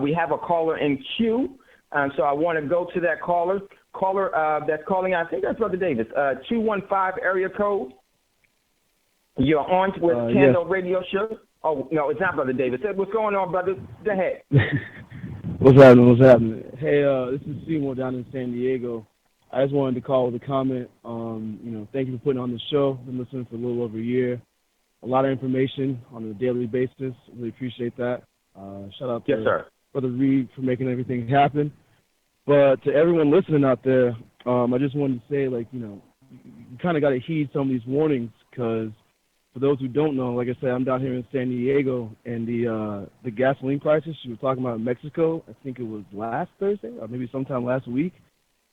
We have a caller in queue, so I want to go to that caller. Caller that's calling, I think that's Brother Davis, 215 area code. You're on with Thando Radio Show. Oh, no, it's not Brother Davis. What's going on, brother? Go ahead. What's happening? Hey, this is Seymour down in San Diego. I just wanted to call with a comment. Thank you for putting on the show. Been listening for a little over a year. A lot of information on a daily basis. Really appreciate that. Shout out to Brother Reed for making everything happen. But to everyone listening out there, I just wanted to say, you kind of got to heed some of these warnings, because for those who don't know, like I said, I'm down here in San Diego, and the gasoline prices you were talking about in Mexico, I think it was last Thursday or maybe sometime last week.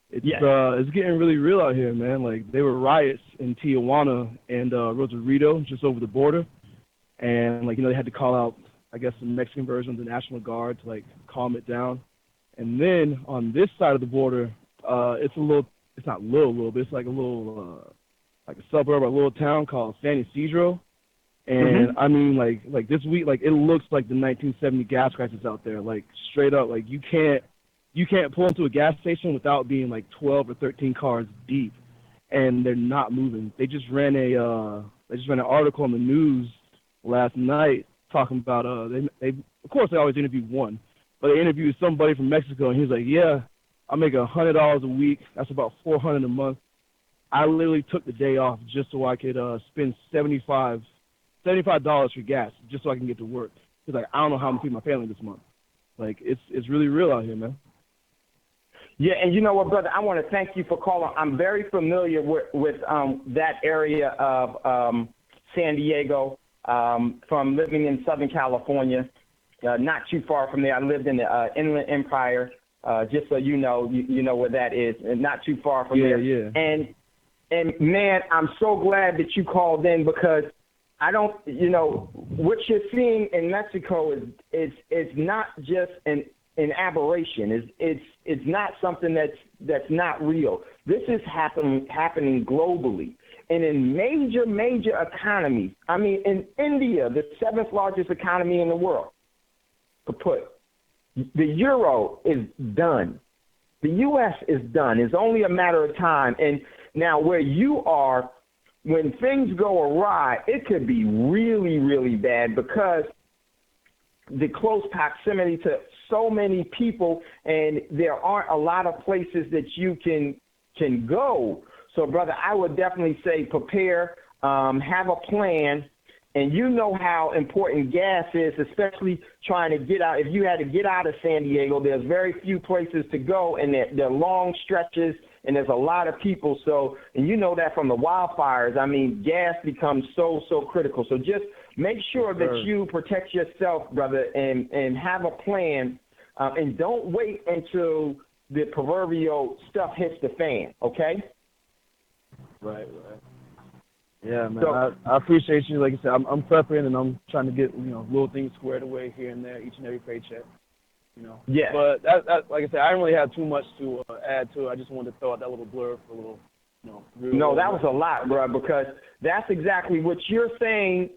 It's getting really real out here, man. Like, there were riots in Tijuana and Rosarito, just over the border, and they had to call out, I guess, the Mexican version of the National Guard to calm it down. And then on this side of the border, it's not little, but it's like a little, like a suburb or a little town called San Isidro. And I mean, like this week, it looks like the 1970 gas crisis out there, straight up. You can't pull into a gas station without being 12 or 13 cars deep, and they're not moving. They just ran an article on the news last night talking about they of course they always interview one, but they interviewed somebody from Mexico, and he's like, yeah, I make $100 a week. That's about $400 a month. I literally took the day off just so I could spend $75 for gas just so I can get to work. Because I don't know how I'm gonna feed my family this month. It's really real out here, man. Yeah, and you know what, brother? I want to thank you for calling. I'm very familiar with that area of San Diego, from living in Southern California, not too far from there. I lived in the Inland Empire, just so you know where that is, and not too far from there. Yeah. And man, I'm so glad that you called in, because I don't, what you're seeing in Mexico is not just an aberration. It's not something that's not real. This is happening globally, and in major economies. I mean, in India, the 7th largest economy in the world, the euro is done. The U.S. is done. It's only a matter of time. And now where you are, when things go awry, it could be really, really bad, because the close proximity to so many people, and there aren't a lot of places that you can go. So, brother, I would definitely say prepare, have a plan, and you know how important gas is, especially trying to get out. If you had to get out of San Diego, there's very few places to go, and they're long stretches, and there's a lot of people. So, and you know that from the wildfires, I mean, gas becomes so critical. So just make sure that you protect yourself, brother, and have a plan, and don't wait until the proverbial stuff hits the fan, okay? Right. Yeah, man, so, I appreciate you. Like I said, I'm prepping, and I'm trying to get, little things squared away here and there, each and every paycheck. Yeah. But that, like I said, I didn't really have too much to add to it. I just wanted to throw out that little blurb for a little, No, that was a lot, bro, because that's exactly what you're saying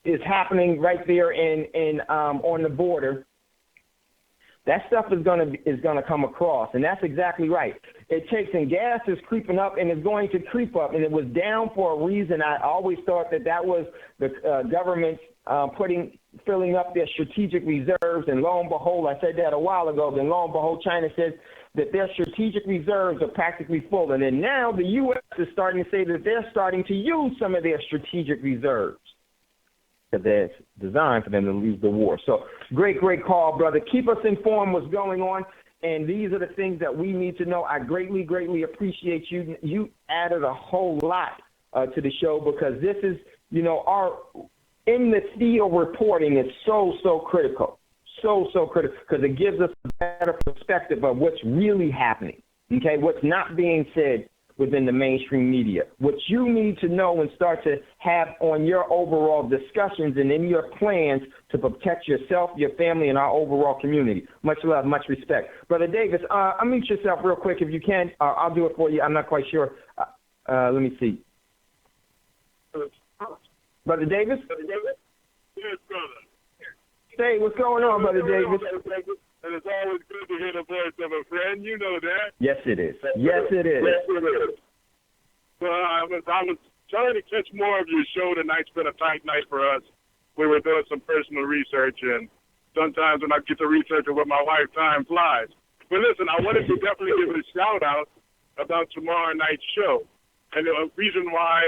is happening right there in on the border. That stuff is gonna come across, and that's exactly right. It takes, and gas is creeping up, and it's going to creep up, and it was down for a reason. I always thought that was the government filling up their strategic reserves, and lo and behold, I said that a while ago. Then lo and behold, China says that their strategic reserves are practically full, and then now the U.S. is starting to say that they're starting to use some of their strategic reserves, because they're designed for them to lose the war. So great call, brother. Keep us informed what's going on, and these are the things that we need to know. I greatly appreciate you. You added a whole lot to the show, because this is, our in the field reporting is so critical, so critical, because it gives us a better perspective of what's really happening, okay, what's not being said within the mainstream media, what you need to know and start to have on your overall discussions and in your plans to protect yourself, your family, and our overall community. Much love, much respect. Brother Davis, unmute yourself real quick if you can. I'll do it for you. I'm not quite sure. Let me see. Brother Davis? Yes, brother. Hey, what's going on, Brother Davis? And it's always good to hear the voice of a friend. You know that. Yes, it is. Yes, it is. Well, I was trying to catch more of your show. Tonight's been a tight night for us. we were doing some personal research, and sometimes when I get to research with my wife, time flies. But listen, I wanted to definitely give a shout out about tomorrow night's show. And the reason why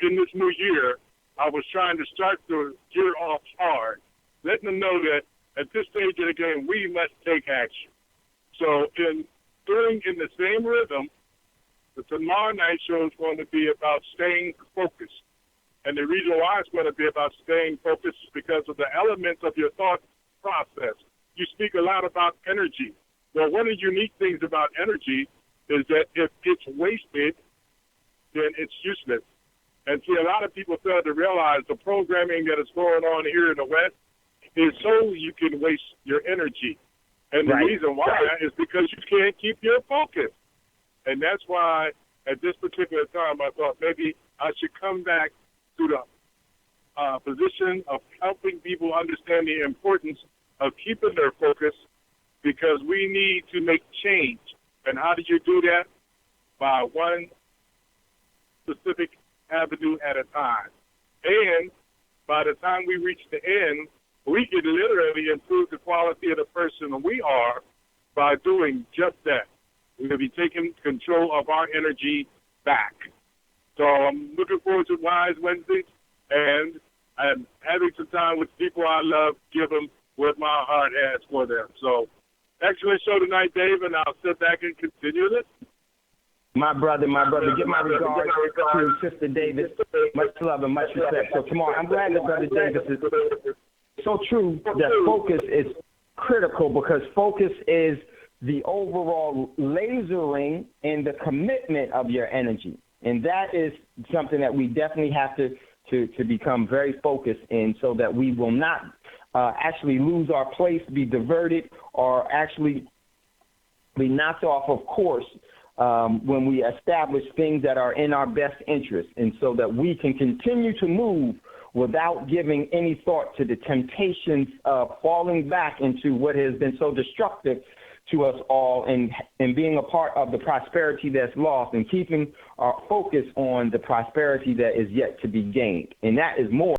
in this new year, I was trying to start the year off hard, letting them know that at this stage of the game, we must take action. So in the same rhythm, the tomorrow night show is going to be about staying focused. And the reason why it's going to be about staying focused is because of the elements of your thought process. You speak a lot about energy. Well, one of the unique things about energy is that if it's wasted, then it's useless. And see, a lot of people fail to realize the programming that is going on here in the West is so you can waste your energy. And the reason why is because you can't keep your focus. And that's why at this particular time I thought maybe I should come back to the position of helping people understand the importance of keeping their focus, because we need to make change. And how do you do that? By one specific avenue at a time. And by the time we reach the end, we can literally improve the quality of the person we are by doing just that. We're going to be taking control of our energy back. So I'm looking forward to Wise Wednesday, and I'm having some time with people I love, give them what my heart has for them. So excellent show tonight, Dave, and I'll sit back and continue this. My brother, give my regards to Sister Davis. Much love and much respect. So tomorrow, I'm glad that Brother Davis is so true that focus is critical, because focus is the overall lasering and the commitment of your energy. And that is something that we definitely have to become very focused in, so that we will not actually lose our place, be diverted, or actually be knocked off of course when we establish things that are in our best interest, and so that we can continue to move without giving any thought to the temptations of falling back into what has been so destructive to us all, and being a part of the prosperity that's lost, and keeping our focus on the prosperity that is yet to be gained. And that is more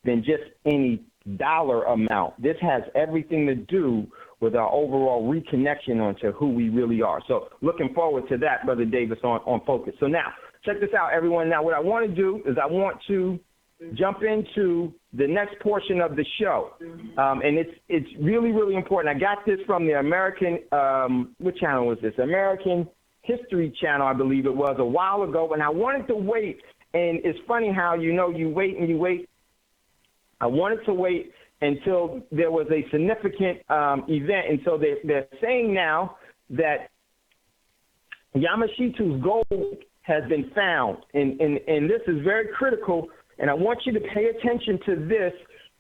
than just any dollar amount. This has everything to do with our overall reconnection onto who we really are. So looking forward to that, Brother Davis, on Focus. So now, check this out, everyone. Now, what I want to do is I want to jump into the next portion of the show. And it's really, really important. I got this from the American, what channel was this? American History Channel, I believe it was, a while ago. And I wanted to wait. And it's funny how, you wait and you wait. I wanted to wait until there was a significant event. And so they're saying now that Yamashitu's gold has been found. And this is very critical. And I want you to pay attention to this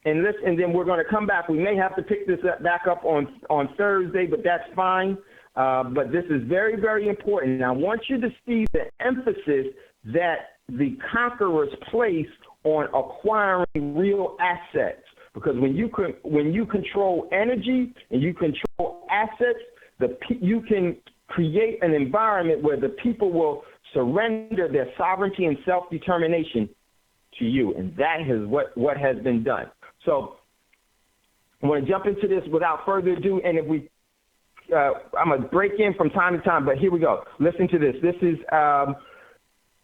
and listen, and then we're going to come back. We may have to pick this back up on Thursday, but that's fine. But this is very, very important. And I want you to see the emphasis that the conquerors place on acquiring real assets. Because when you control energy and you control assets, you can create an environment where the people will surrender their sovereignty and self-determination to you, and that is what has been done. So I'm going to jump into this without further ado, and if we, I'm going to break in from time to time, but here we go. Listen to this.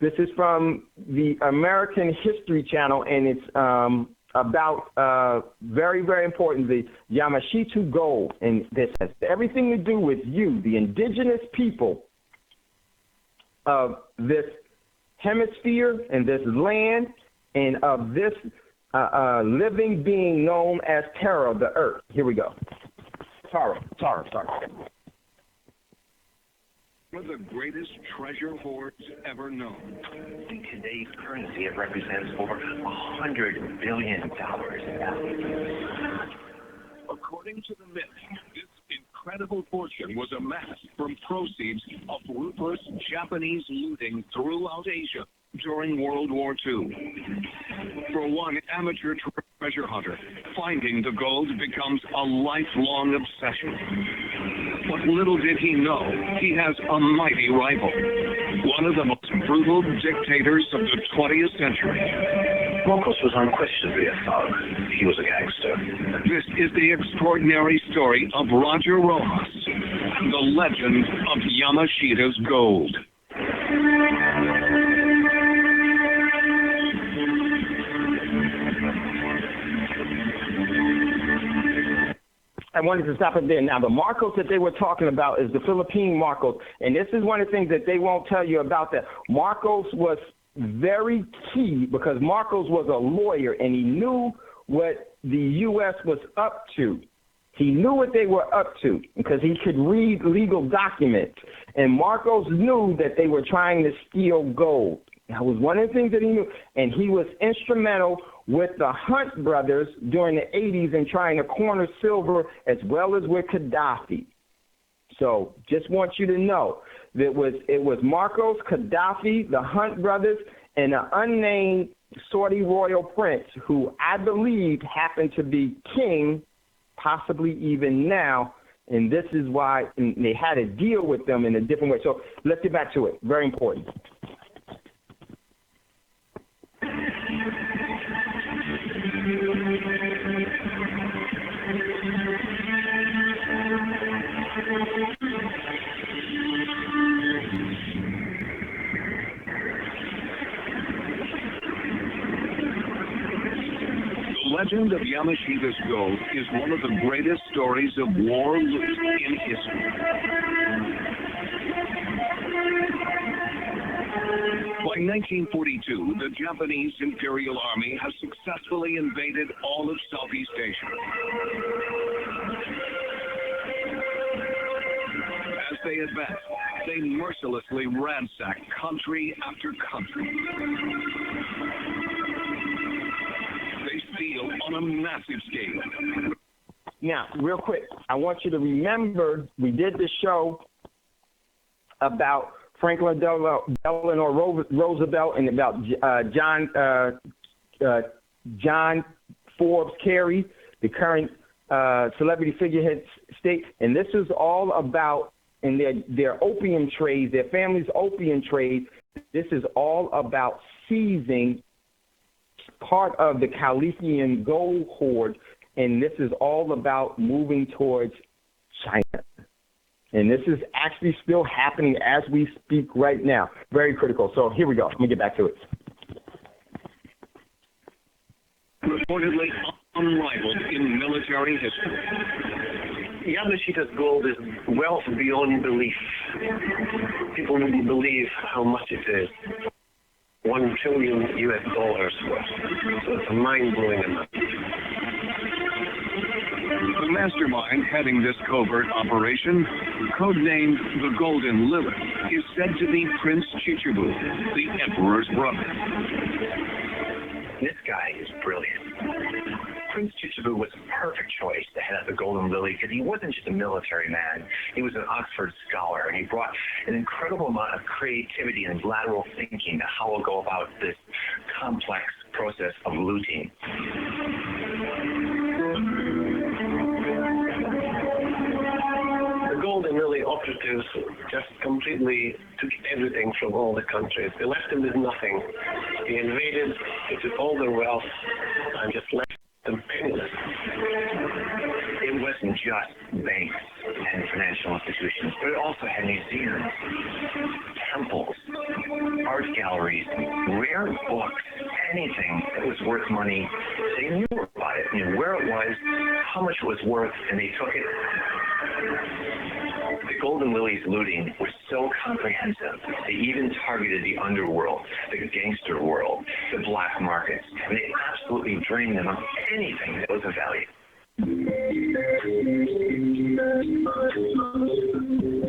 This is from the American History Channel, and it's about very, very important, the Yamashitu gold, and this has everything to do with you, the indigenous people of this hemisphere and this land, and of this living being known as Terra, the earth. Here we go. Tara. One of the greatest treasure hoards ever known. In today's currency, it represents over $100 billion in value. According to the myth, this incredible fortune was amassed from proceeds of ruthless Japanese looting throughout Asia during World War II. For one amateur treasure hunter, finding the gold becomes a lifelong obsession. But little did he know, he has a mighty rival, one of the most brutal dictators of the 20th century, Marcos was unquestionably a thug. He was a gangster. This is the extraordinary story of Roger Rojas, the legend of Yamashita's gold. I wanted to stop it there. Now, the Marcos that they were talking about is the Philippine Marcos. And this is one of the things that they won't tell you about that. Marcos was very key because Marcos was a lawyer and he knew what the U.S. was up to. He knew what they were up to because he could read legal documents. And Marcos knew that they were trying to steal gold. That was one of the things that he knew. And he was instrumental with the Hunt brothers during the 80s in trying to corner silver as well as with Gaddafi. So just want you to know that it was Marcos, Gaddafi, the Hunt brothers, and an unnamed Saudi royal prince who I believe happened to be king, possibly even now, and this is why they had to deal with them in a different way. So let's get back to it. Very important. The legend of Yamashita's gold is one of the greatest stories of war loot in history. By 1942, the Japanese Imperial Army has successfully invaded all of Southeast Asia. As they advance, they mercilessly ransack country after country. They steal on a massive scale. Now, real quick, I want you to remember we did this show about Franklin Delano Roosevelt and about John Forbes Carey, the current celebrity figurehead state. And this is all about in their opium trade, their family's opium trade. This is all about seizing part of the Califian gold hoard, and this is all about moving towards China. And this is actually still happening as we speak right now. Very critical. So here we go. Let me get back to it. Reportedly unrivaled in military history. Yamashita's gold is wealth beyond belief. People wouldn't believe how much it is. $1 trillion US worth. So it's a mind-blowing amount. The mastermind heading this covert operation, codenamed the Golden Lily, is said to be Prince Chichibu, the emperor's brother. This guy is brilliant. Prince Chichibu was a perfect choice to head up the Golden Lily because he wasn't just a military man. He was an Oxford scholar, and he brought an incredible amount of creativity and lateral thinking to how we'll go about this complex process of looting. The Golden Lily operatives just completely took everything from all the countries. They left them with nothing. They invaded, they took all their wealth, and just left them penniless. It wasn't just banks and financial institutions, but it also had museums, temples, art galleries, rare books, anything that was worth money. They knew about it, knew where it was, how much it was worth, and they took it. The Golden Lily's looting was so comprehensive, they even targeted the underworld, the gangster world, the black markets, and they absolutely drained them of anything that was of value.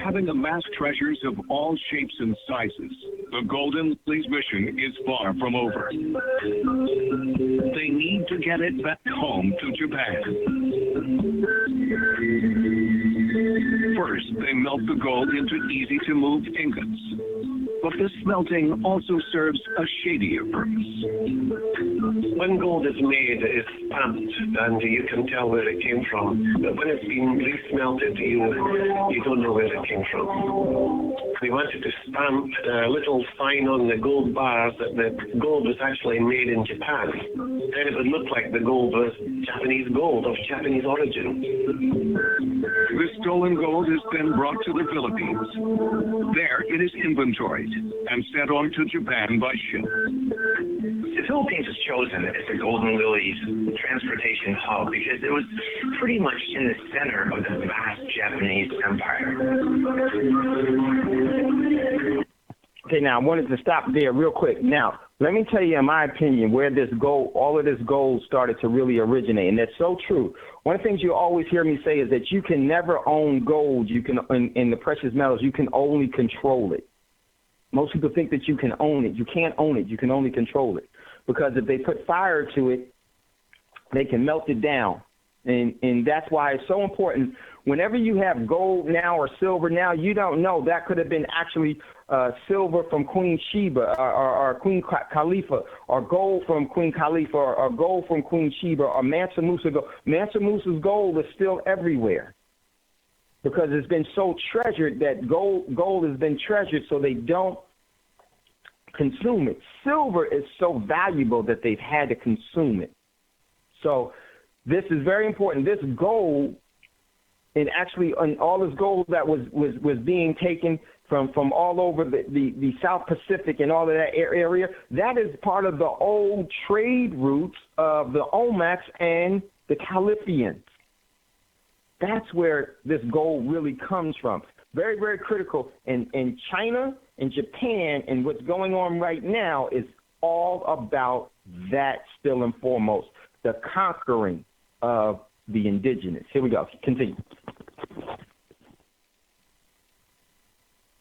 Having amassed treasures of all shapes and sizes, the Golden Lily's mission is far from over. They need to get it back home to Japan. First, they melt the gold into easy-to-move ingots. But the smelting also serves a shadier purpose. When gold is made, it's stamped, and you can tell where it came from. But when it's been re-smelted, you don't know where it came from. We wanted to stamp a little sign on the gold bars that the gold was actually made in Japan. Then it would look like the gold was Japanese gold of Japanese origin. The stolen gold is then brought to the Philippines. There it is inventoried and sent on to Japan by ship. The Philippines was chosen as the Golden Lily's transportation hub because it was pretty much in the center of the vast Japanese empire. Okay, now I wanted to stop there real quick. Now, let me tell you, in my opinion, where this gold, all of this gold started to really originate, and that's so true. One of the things you always hear me say is that you can never own gold. You can, in the precious metals, you can only control it. Most people think that you can own it. You can't own it. You can only control it. Because if they put fire to it, they can melt it down. And that's why it's so important. Whenever you have gold now or silver now, you don't know. That could have been actually silver from Queen Sheba or Queen Khalifa, or gold from Queen Khalifa, or gold from Queen Sheba, or Mansa Musa gold. Mansa Musa's gold is still everywhere because it's been so treasured that gold has been treasured so they don't consume it. Silver is so valuable that they've had to consume it. So this is very important. This gold, and actually on all this gold that was being taken from all over the South Pacific and all of that area, that is part of the old trade routes of the Olmecs and the Califians. That's where this gold really comes from. Very, very critical. And China and Japan and what's going on right now is all about that still and foremost, the conquering of the indigenous. Here we go. Continue.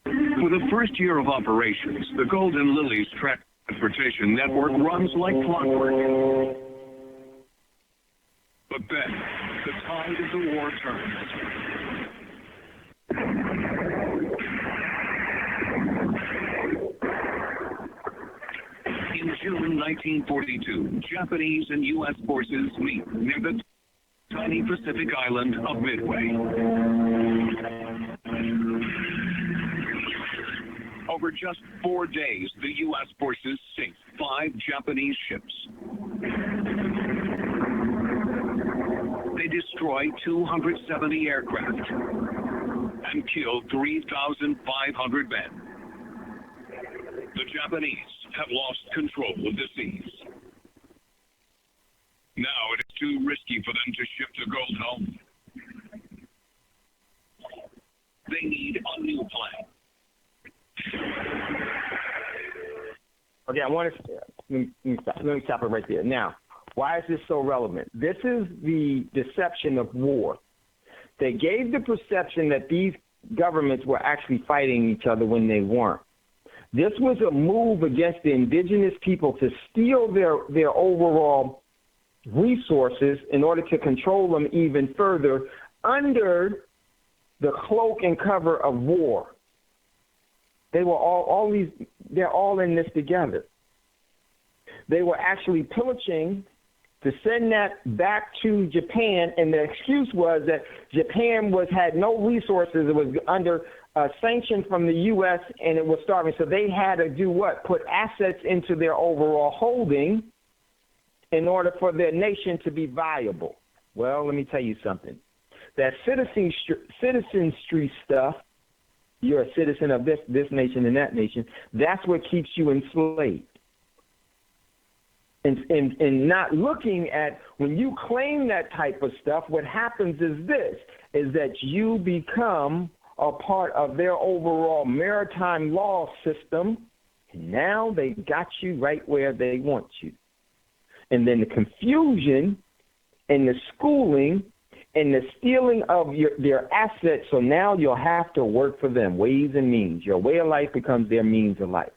For the first year of operations, the Golden Lily's transportation network runs like clockwork. But then, the tide of the war turns. In June 1942, Japanese and U.S. forces meet near the tiny Pacific island of Midway. Over just 4 days, the U.S. forces sink 5 Japanese ships. They destroy 270 aircraft and kill 3,500 men. The Japanese have lost control of the seas. Now it is too risky for them to ship the gold home. They need a new plan. Okay, let me stop it right there. Now, why is this so relevant? This is the deception of war. They gave the perception that these governments were actually fighting each other when they weren't. This was a move against the indigenous people to steal their overall resources in order to control them even further under the cloak and cover of war. They were they're all in this together. They were actually pillaging to send that back to Japan, and the excuse was that Japan had no resources. It was under sanction from the U.S., and it was starving. So they had to do what? Put assets into their overall holding in order for their nation to be viable. Well, let me tell you something. That citizenry stuff, you're a citizen of this nation and that nation, that's what keeps you enslaved. And not looking at, when you claim that type of stuff, what happens is that you become a part of their overall maritime law system, and now they got you right where they want you. And then the confusion and the schooling and the stealing of their assets, so now you'll have to work for them, ways and means. Your way of life becomes their means of life.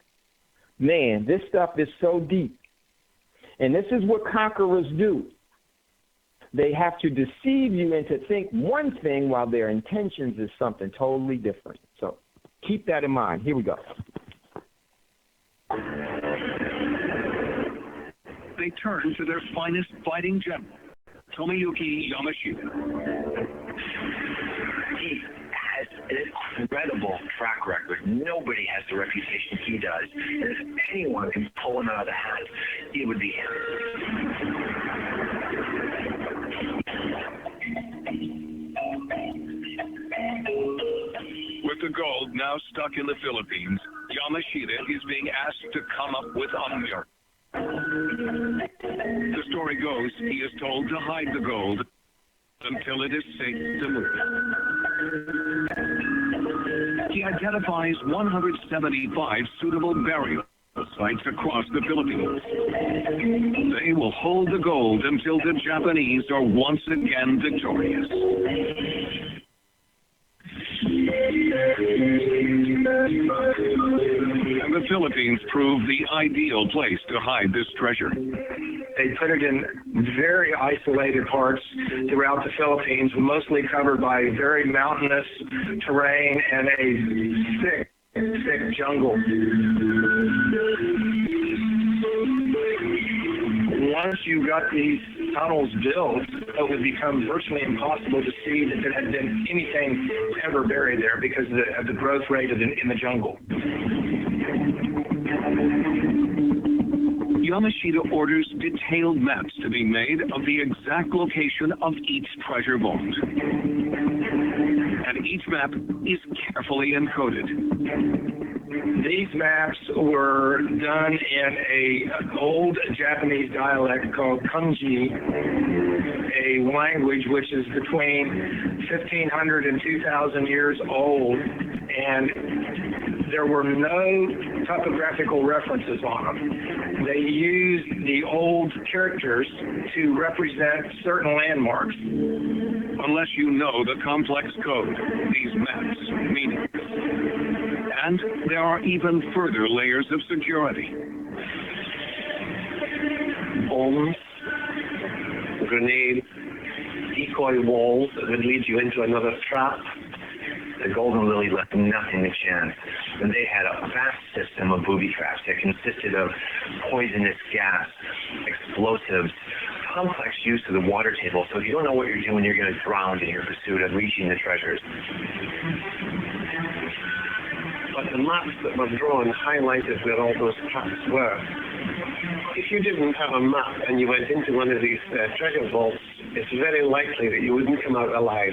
Man, this stuff is so deep. And this is what conquerors do. They have to deceive you into think one thing while their intentions is something totally different. So keep that in mind. Here we go. they turn to their finest fighting general, Tomoyuki Yamashita. He has an incredible track record. Nobody has the reputation he does. And if anyone can pull him out of the hat, it would be him. With the gold now stuck in the Philippines, Yamashita is being asked to come up with a miracle. The story goes he is told to hide the gold until it is safe to move. He identifies 175 suitable burial sites across the Philippines. They will hold the gold until the Japanese are once again victorious. And the Philippines proved the ideal place to hide this treasure. They put it in very isolated parts throughout the Philippines, mostly covered by very mountainous terrain and a thick jungle. Once you got these tunnels built, it would become virtually impossible to see that there had been anything ever buried there because of the growth rate in the jungle. Yamashita orders detailed maps to be made of the exact location of each treasure vault. And each map is carefully encoded. These maps were done in an old Japanese dialect called kanji, a language which is between 1,500 and 2,000 years old, and there were no topographical references on them. They used the old characters to represent certain landmarks. Unless you know the complex code, these maps mean. And there are even further layers of security. Bombs, grenades, decoy walls that would lead you into another trap. The Golden Lily left nothing to chance, and they had a vast system of booby traps that consisted of poisonous gas, explosives, complex use of the water table, so if you don't know what you're doing, you're going to drown in your pursuit of reaching the treasures. But the maps that were drawn highlighted where all those traps were. If you didn't have a map and you went into one of these treasure vaults, it's very likely that you wouldn't come out alive.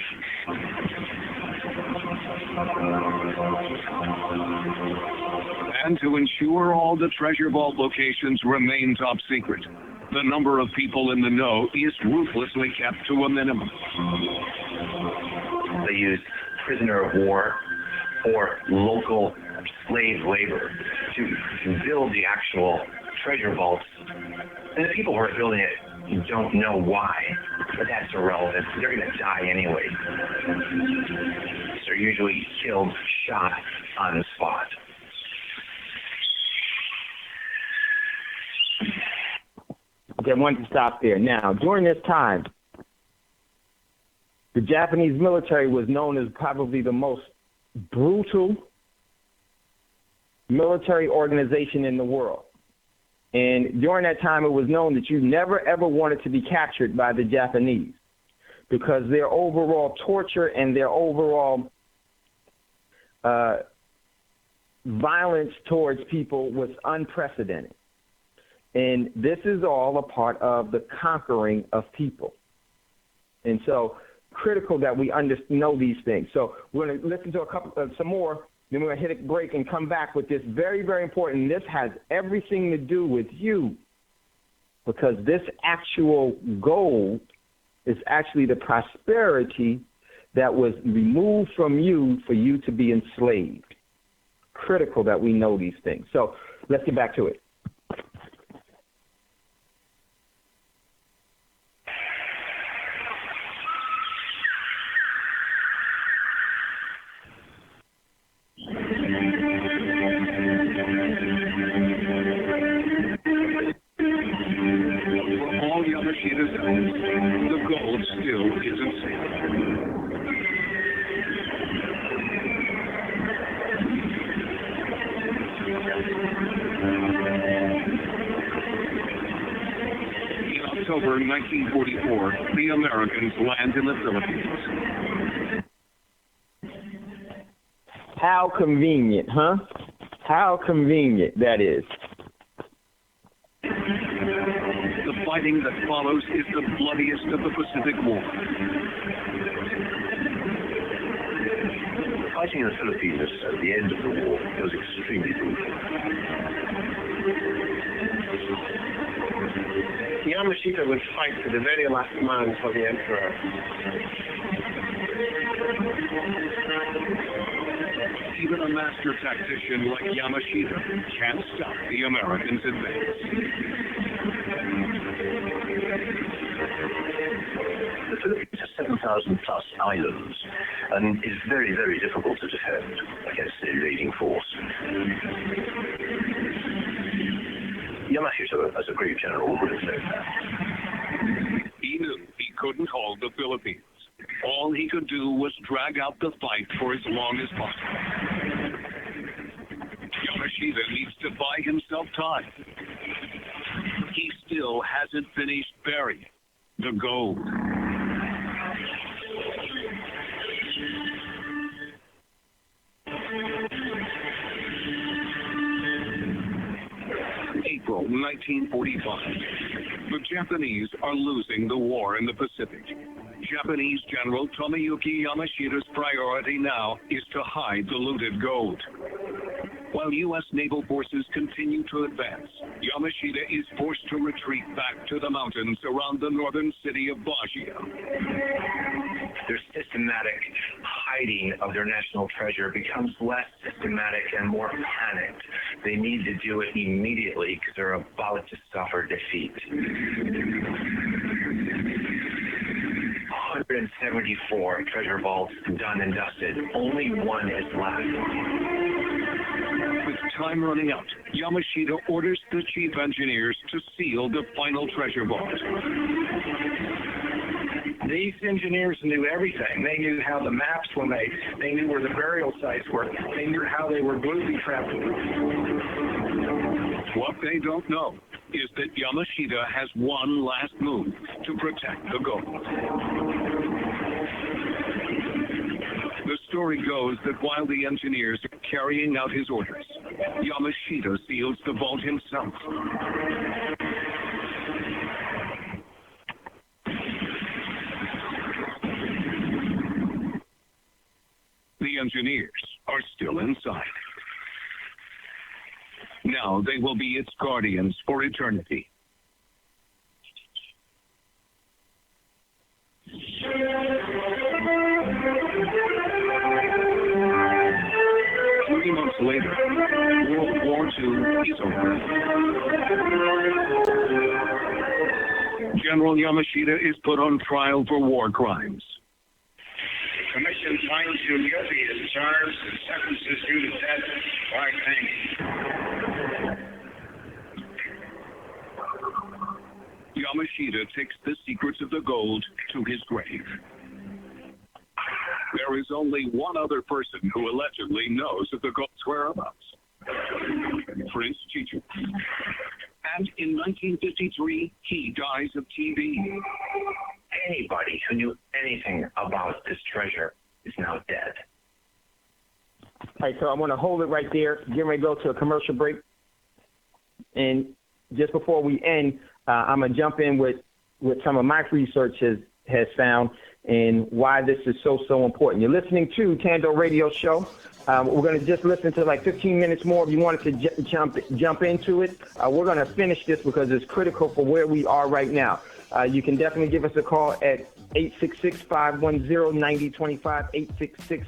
And to ensure all the treasure vault locations remain top secret, the number of people in the know is ruthlessly kept to a minimum. They used prisoner of war or local slave labor to build the actual treasure vaults. And the people who are building it don't know why, but that's irrelevant. They're going to die anyway. They're usually killed, shot on the spot. Okay, I wanted to stop there. Now, during this time, the Japanese military was known as probably the most brutal military organization in the world. And during that time, it was known that you never, ever wanted to be captured by the Japanese because their overall torture and their overall violence towards people was unprecedented. And this is all a part of the conquering of people. And so critical that we know these things. So we're going to listen to some more, then we're going to hit a break and come back with this very, very important. This has everything to do with you because this actual gold is actually the prosperity that was removed from you for you to be enslaved. Critical that we know these things. So let's get back to it. All Yamashita's efforts, the gold still isn't safe. October 1944, the Americans land in the Philippines. How convenient, huh? How convenient that is. The fighting that follows is the bloodiest of the Pacific War. Fighting in the Philippines at the end of the war was extremely brutal. Yamashita would fight to the very last man for the emperor. Even a master tactician like Yamashita can't stop the Americans' advance. The Philippines has 7,000 plus islands and is very, very difficult to defend against the invading force. Yamashita, as a great general, would have known that. He knew he couldn't hold the Philippines. All he could do was drag out the fight for as long as possible. Yamashita needs to buy himself time. He still hasn't finished burying the gold. April 1945. The Japanese are losing the war in the Pacific. Japanese General Tomoyuki Yamashita's priority now is to hide the looted gold. While U.S. naval forces continue to advance, Yamashita is forced to retreat back to the mountains around the northern city of Baguio. Their systematic hiding of their national treasure becomes less systematic and more panicked. They need to do it immediately because they're about to suffer defeat. 174 treasure vaults done and dusted. Only one is left. With time running out, Yamashita orders the chief engineers to seal the final treasure vault. These engineers knew everything. They knew how the maps were made. They knew where the burial sites were. They knew how they were booby-trapped. What they don't know is that Yamashita has one last move to protect the gold. The story goes that while the engineers are carrying out his orders, Yamashita seals the vault himself. The engineers are still inside. Now they will be its guardians for eternity. Three months later, World War II is over. General Yamashita is put on trial for war crimes. The commission finds you guilty as charged and sentences you to death by hanging. Yamashita takes the secrets of the gold to his grave. There is only one other person who allegedly knows of the gold's whereabouts. Prince Chichu. And in 1953, he dies of TB. Anybody who knew anything about this treasure is now dead. All right, so I want to hold it right there. Get ready to go to a commercial break. And just before we end, I'm going to jump in with some of my research has found and why this is so important. You're listening to Thando Radio Show. We're going to just listen to like 15 minutes more. If you wanted to jump into it, we're going to finish this because it's critical for where we are right now. You can definitely give us a call at 866-510-9025,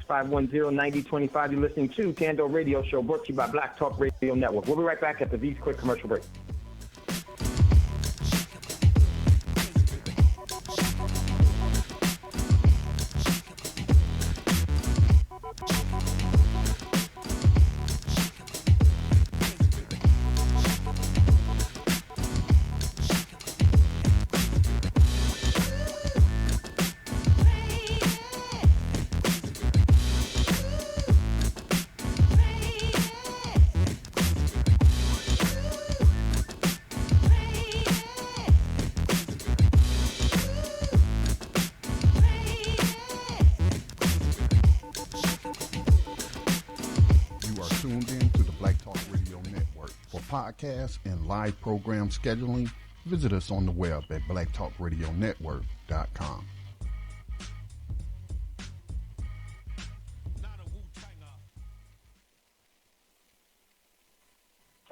866-510-9025. You're listening to Thando Radio Show, brought to you by Black Talk Radio Network. We'll be right back after these quick commercial breaks. podcasts, and live program scheduling, visit us on the web at blacktalkradionetwork.com.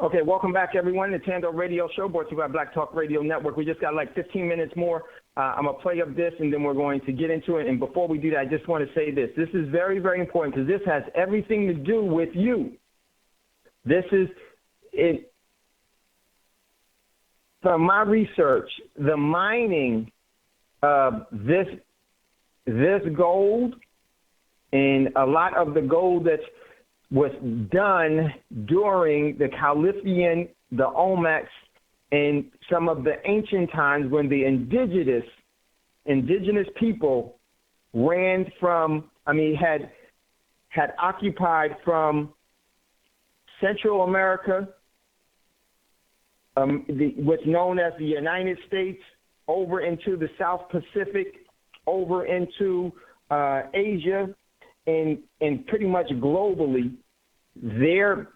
Okay, welcome back, everyone. The Thando Radio Show brought to you by Black Talk Radio Network. We just got like 15 minutes more. I'm going to play up this, and then we're going to get into it. And before we do that, I just want to say this. This is very, very important because this has everything to do with you. This is it. From my research, the mining of this gold and a lot of the gold that was done during the Caliphian, the Olmecs, and some of the ancient times when the indigenous people ran from, had occupied from Central America, what's known as the United States, over into the South Pacific, over into Asia, and pretty much globally, their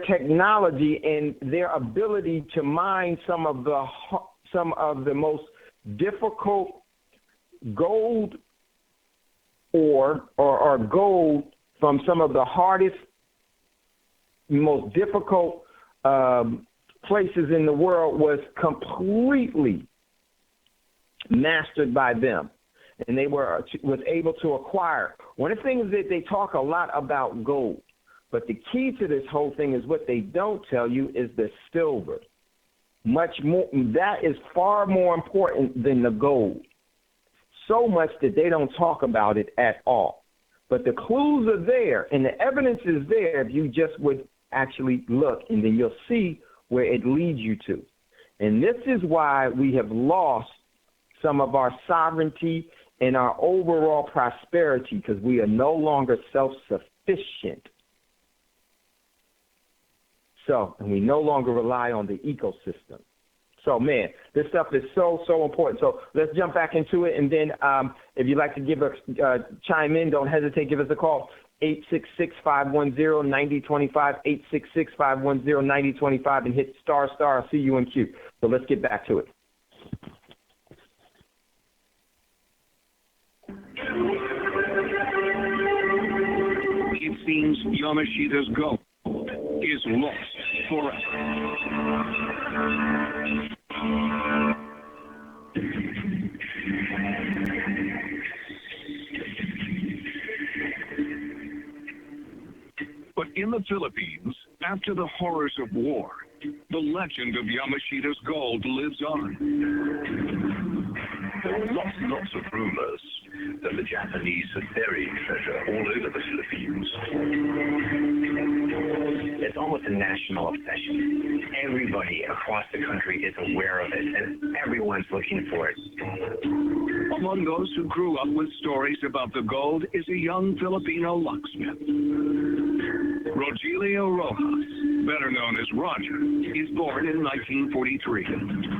technology and their ability to mine some of the most difficult gold or gold from some of the hardest, most difficult places in the world was completely mastered by them. And they was able to acquire. One of the things that they talk a lot about gold, but the key to this whole thing is what they don't tell you is the silver. Much more, that is far more important than the gold. So much that they don't talk about it at all. But the clues are there, and the evidence is there if you just would actually look, and then you'll see where it leads you to. And this is why we have lost some of our sovereignty and our overall prosperity, because we are no longer self-sufficient. So, and we no longer rely on the ecosystem. So, man, this stuff is so important. So let's jump back into it. And then if you'd like to give us, chime in, don't hesitate, give us a call. 866-510-9025, 866-510-9025, and hit star. I'll see you in queue. So let's get back to it. It seems Yamashita's gold is lost forever. But in the Philippines, after the horrors of war, the legend of Yamashita's gold lives on. There were lots of rumors that the Japanese had buried treasure all over the Philippines. It's almost a national obsession. Everybody across the country is aware of it, and everyone's looking for it. Among those who grew up with stories about the gold is a young Filipino locksmith. Rogelio Rojas, better known as Roger, is born in 1943,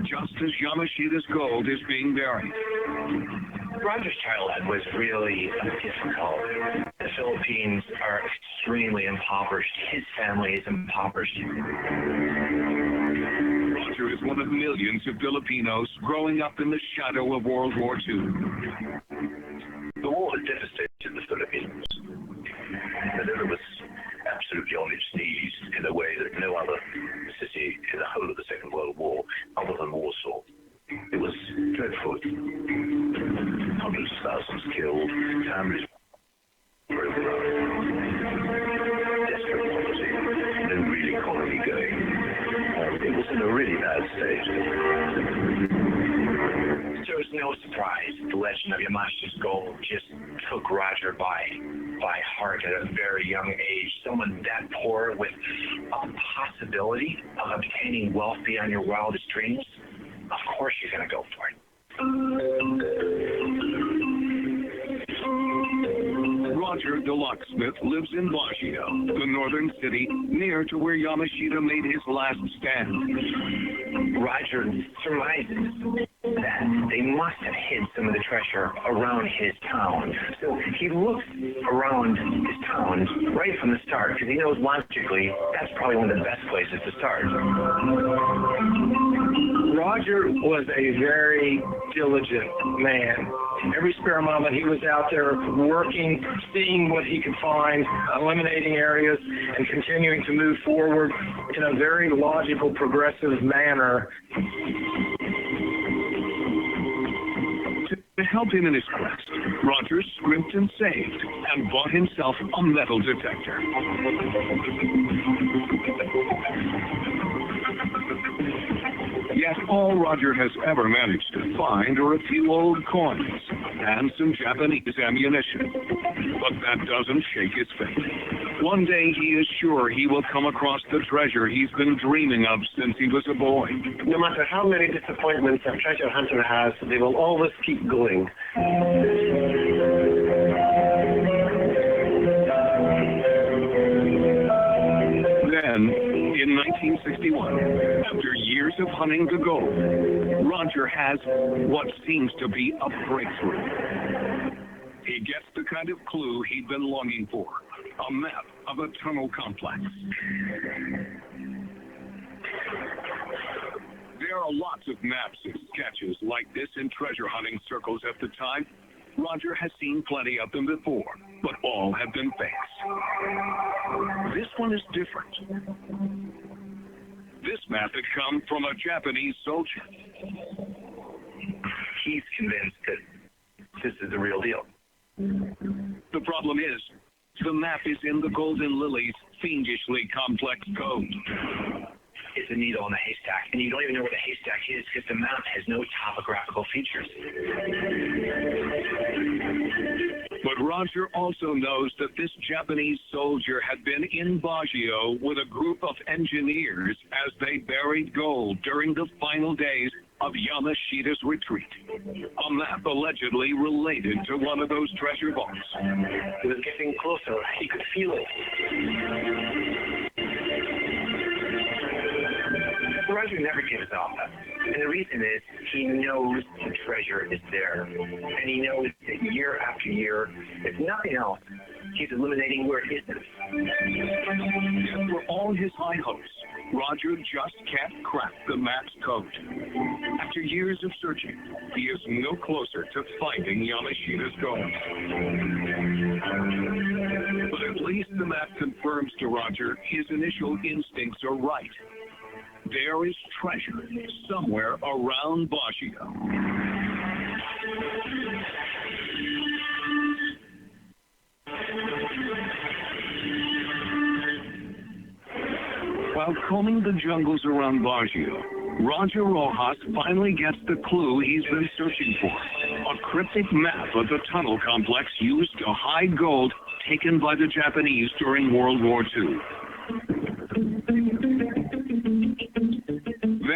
just as Yamashita's gold is being buried. Roger's childhood was really difficult. The Philippines are extremely impoverished. His family is impoverished. Roger is one of millions of Filipinos growing up in the shadow of World War II. The war had devastated the Philippines. Manila was absolutely on its knees in a way that no other city in the whole of the Second World War, other than Warsaw. It was dreadful. Hundreds of thousands killed, families broken up, desperate poverty, no real economy going. It was in a really bad state. So it's no surprise the legend of Yamashita's gold just took Roger by heart at a very young age. Someone that poor with a possibility of obtaining wealth beyond your wildest dreams, of course you're going to go for it. Roger the locksmith lives in Baguio, the northern city near to where Yamashita made his last stand. Roger surmises that they must have hid some of the treasure around his town. So he looks around his town, right from the start because he knows logically that's probably one of the best places to start. Roger was a very diligent man. Every spare moment he was out there working, seeing what he could find, eliminating areas, and continuing to move forward in a very logical, progressive manner. To help him in his quest, Roger scrimped and saved and bought himself a metal detector. Yet all Roger has ever managed to find are a few old coins and some Japanese ammunition. But that doesn't shake his faith. One day he is sure he will come across the treasure he's been dreaming of since he was a boy. No matter how many disappointments a treasure hunter has, they will always keep going. Then, in 1961, after years of hunting the gold, Roger has what seems to be a breakthrough. He gets the kind of clue he'd been longing for, a map of a tunnel complex. There are lots of maps and sketches like this in treasure hunting circles at the time. Roger has seen plenty of them before, but all have been fakes. This one is different. This map had come from a Japanese soldier. He's convinced that this is the real deal. The problem is, the map is in the Golden Lily's fiendishly complex code. It's a needle in a haystack, and you don't even know where the haystack is because the map has no topographical features. But Roger also knows that this Japanese soldier had been in Baguio with a group of engineers as they buried gold during the final days of Yamashita's retreat. A map allegedly related to one of those treasure vaults. It was getting closer. He could feel it. Roger never gives up. And the reason is he knows the treasure is there. And he knows that year after year, if nothing else, he's eliminating where it isn't. Yet for all his high hopes, Roger just can't crack the map's code. After years of searching, he is no closer to finding Yamashita's gold. But at least the map confirms to Roger his initial instincts are right. There is treasure somewhere around Baguio. While combing the jungles around Baguio, Roger Rojas finally gets the clue he's been searching for. A cryptic map of the tunnel complex used to hide gold taken by the Japanese during World War II.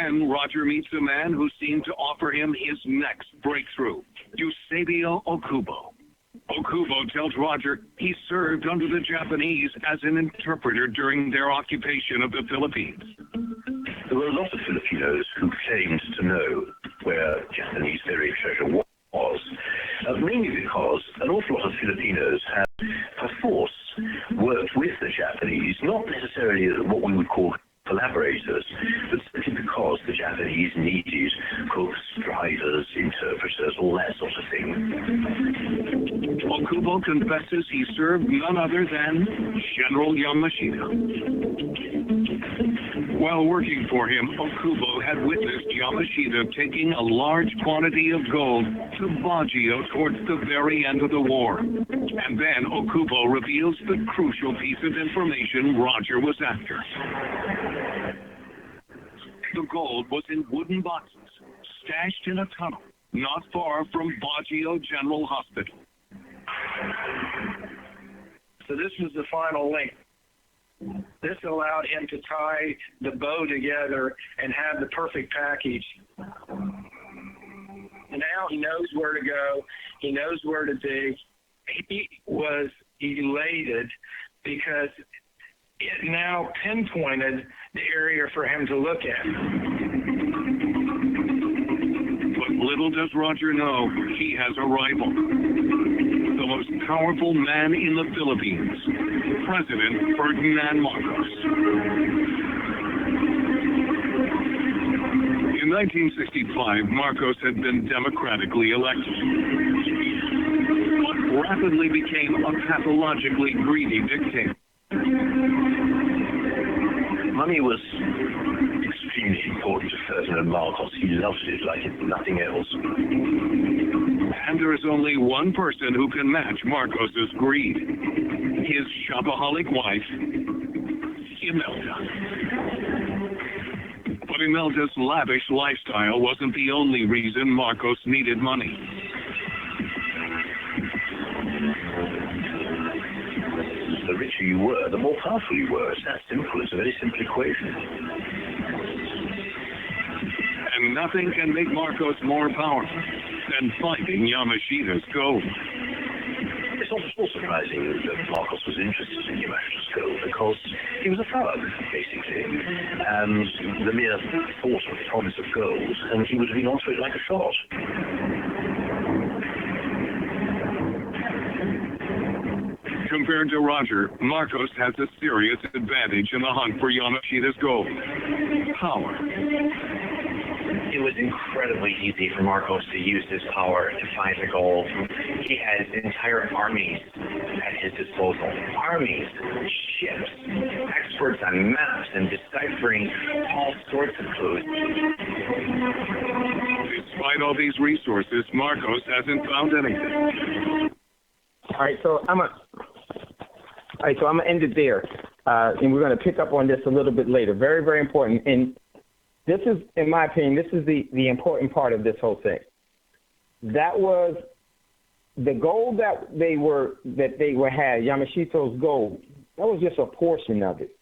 Then Roger meets a man who seemed to offer him his next breakthrough, Eusebio Okubo. Okubo tells Roger he served under the Japanese as an interpreter during their occupation of the Philippines. There were a lot of Filipinos who claimed to know where Japanese buried treasure was, mainly because an awful lot of Filipinos had, perforce, worked with the Japanese, not necessarily what we would call collaborators, but simply because the Japanese needed cooks, drivers, interpreters, all that sort of thing. Okubo confesses he served none other than General Yamashita. While working for him, Okubo had witnessed Yamashita taking a large quantity of gold to Baguio towards the very end of the war. And then Okubo reveals the crucial piece of information Roger was after. The gold was in wooden boxes, stashed in a tunnel, not far from Baguio General Hospital. So this was the final link. This allowed him to tie the bow together and have the perfect package. Now he knows where to go. He knows where to dig. He was elated because it now pinpointed the area for him to look at. But little does Roger know, he has a rival. The most powerful man in the Philippines, President Ferdinand Marcos. In 1965, Marcos had been democratically elected, but rapidly became a pathologically greedy dictator. Money was extremely important to Ferdinand Marcos. He loved it like nothing else. And there is only one person who can match Marcos's greed: his shopaholic wife, Imelda. But Imelda's lavish lifestyle wasn't the only reason Marcos needed money. The richer you were, the more powerful you were. It's that simple. It's a very simple equation. And nothing can make Marcos more powerful than finding Yamashita's gold. It's not at all surprising that Marcos was interested in Yamashita's gold because he was a thug, basically. And the mere thought of the promise of gold, and he would have been onto it like a shot. Compared to Roger, Marcos has a serious advantage in the hunt for Yamashita's gold: power. It was incredibly easy for Marcos to use his power to find the gold. He had entire armies at his disposal. Armies, ships, experts on maps and deciphering all sorts of clues. Despite all these resources, Marcos hasn't found anything. All right, so I'm gonna end it there, and we're gonna pick up on this a little bit later. Very, very important. And this is, in my opinion, this is the important part of this whole thing. That was the gold that they had, Yamashita's gold. That was just a portion of it.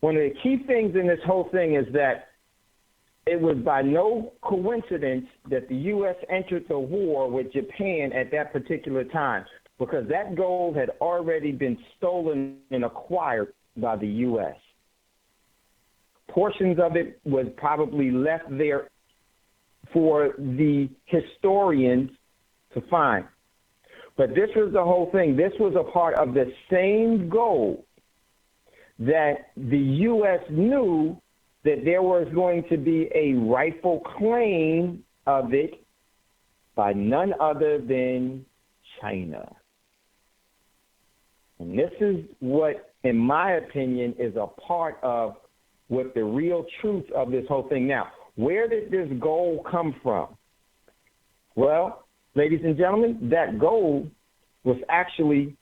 One of the key things in this whole thing is that it was by no coincidence that the U.S. entered the war with Japan at that particular time, because that gold had already been stolen and acquired by the U.S. Portions of it was probably left there for the historians to find. But this was the whole thing. This was a part of the same gold that the U.S. knew that there was going to be a rightful claim of it by none other than China. And this is what, in my opinion, is a part of what the real truth of this whole thing. Now, where did this gold come from? Well, ladies and gentlemen, that gold was actually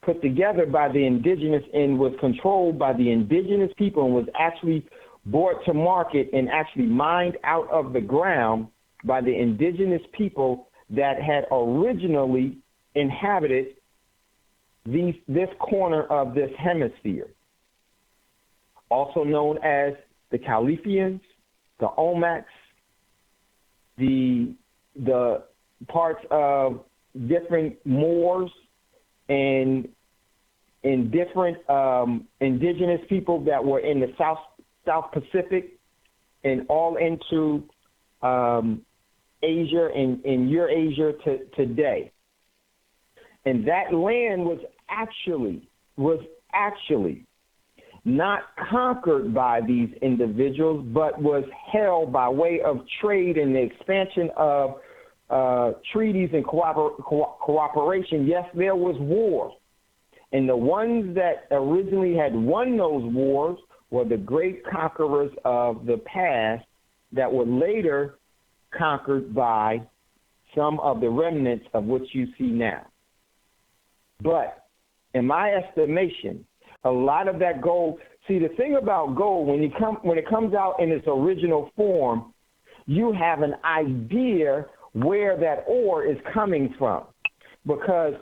put together by the indigenous and was controlled by the indigenous people and was actually brought to market and actually mined out of the ground by the indigenous people that had originally inhabited this corner of this hemisphere, also known as the Califians, the Olmecs, the parts of different Moors and different indigenous people that were in the South Pacific and all into Asia and Eurasia today. And that land was actually not conquered by these individuals, but was held by way of trade and the expansion of treaties and cooperation. Yes, there was war. And the ones that originally had won those wars were the great conquerors of the past that were later conquered by some of the remnants of what you see now. But in my estimation, a lot of that gold, see, the thing about gold, when it comes out in its original form, you have an idea where that ore is coming from, because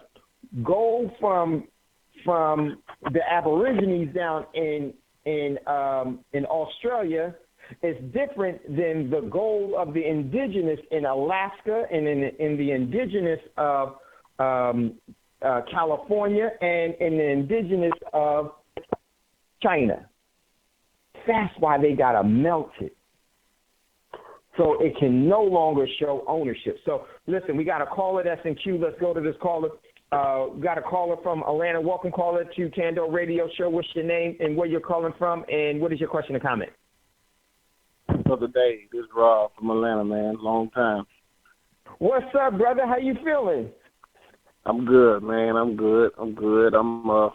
gold from the Aborigines down in Australia is different than the gold of the indigenous in Alaska and in the indigenous of California and in the indigenous of China. That's why they got to melt it. so it can no longer show ownership. So listen, we got a caller that's in queue. Let's go to this caller. We got a caller from Atlanta. Welcome, caller, to Thando Radio Show. What's your name and where you're calling from, and what is your question or comment? Other day, this is Rob from Atlanta, man. Long time. What's up, brother? How you feeling? I'm good, man. I'm good. I'm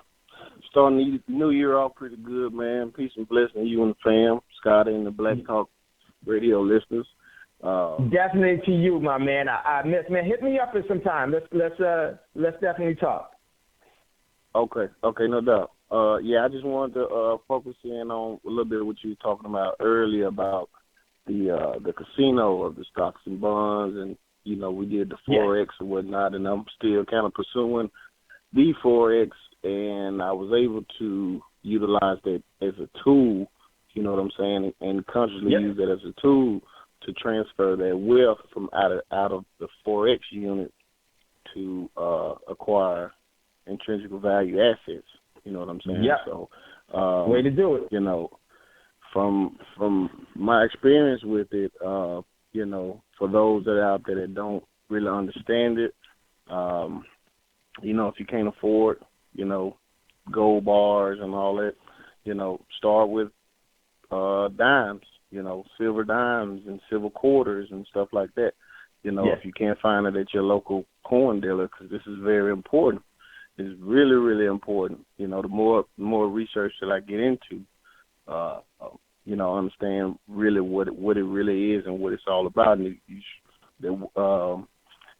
starting the new year off pretty good, man. Peace and blessing to you and the fam, Scotty and the Black Talk Radio listeners. Definitely to you, my man. I miss, man. Hit me up at some time. Let's definitely talk. Okay, no doubt. I just wanted to focus in on a little bit of what you were talking about earlier about the casino of the stocks and bonds, and we did the Forex and whatnot, and I'm still kind of pursuing the Forex, and I was able to utilize that as a tool, you know what I'm saying, and consciously use that as a tool to transfer that wealth from out of the Forex unit to acquire intrinsic value assets. You know what I'm saying? Yeah. So, way to do it. From my experience with it, for those that are out there that don't really understand it, if you can't afford, gold bars and all that, start with dimes, silver dimes and silver quarters and stuff like that. If you can't find it at your local coin dealer, because this is very important. It's really, really important. The more research that I get into, understand really what it really is and what it's all about. And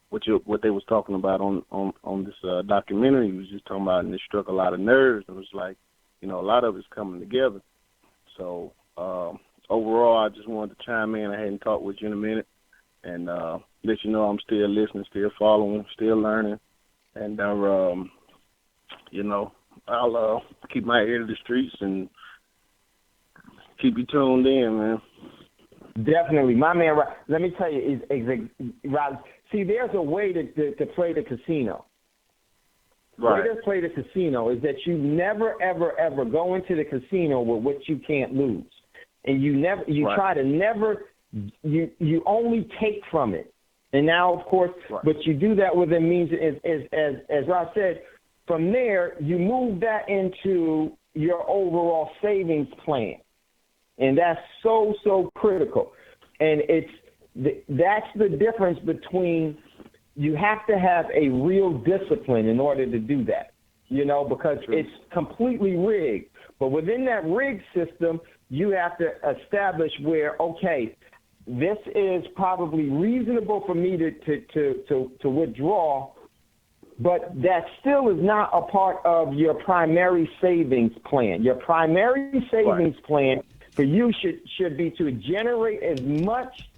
what they was talking about on this documentary was just talking about, and it struck a lot of nerves. It was like, a lot of it's coming together. So overall, I just wanted to chime in. I hadn't talked with you in a minute, and let you know I'm still listening, still following, still learning, and I'll keep my ear to the streets and keep you tuned in, man. Definitely. My man, let me tell you, Rob, see, there's a way to play the casino. Right. The way to play the casino is that you never, ever, ever go into the casino with what you can't lose. And you try to never, you only take from it. And now, of course, but you do that within means, as Rob said, from there, you move that into your overall savings plan. And that's so critical. And that's the difference between, you have to have a real discipline in order to do that, because it's completely rigged. But within that rigged system, you have to establish where, okay, this is probably reasonable for me to withdraw, but that still is not a part of your primary savings plan. Your primary savings plan for you should be to generate as much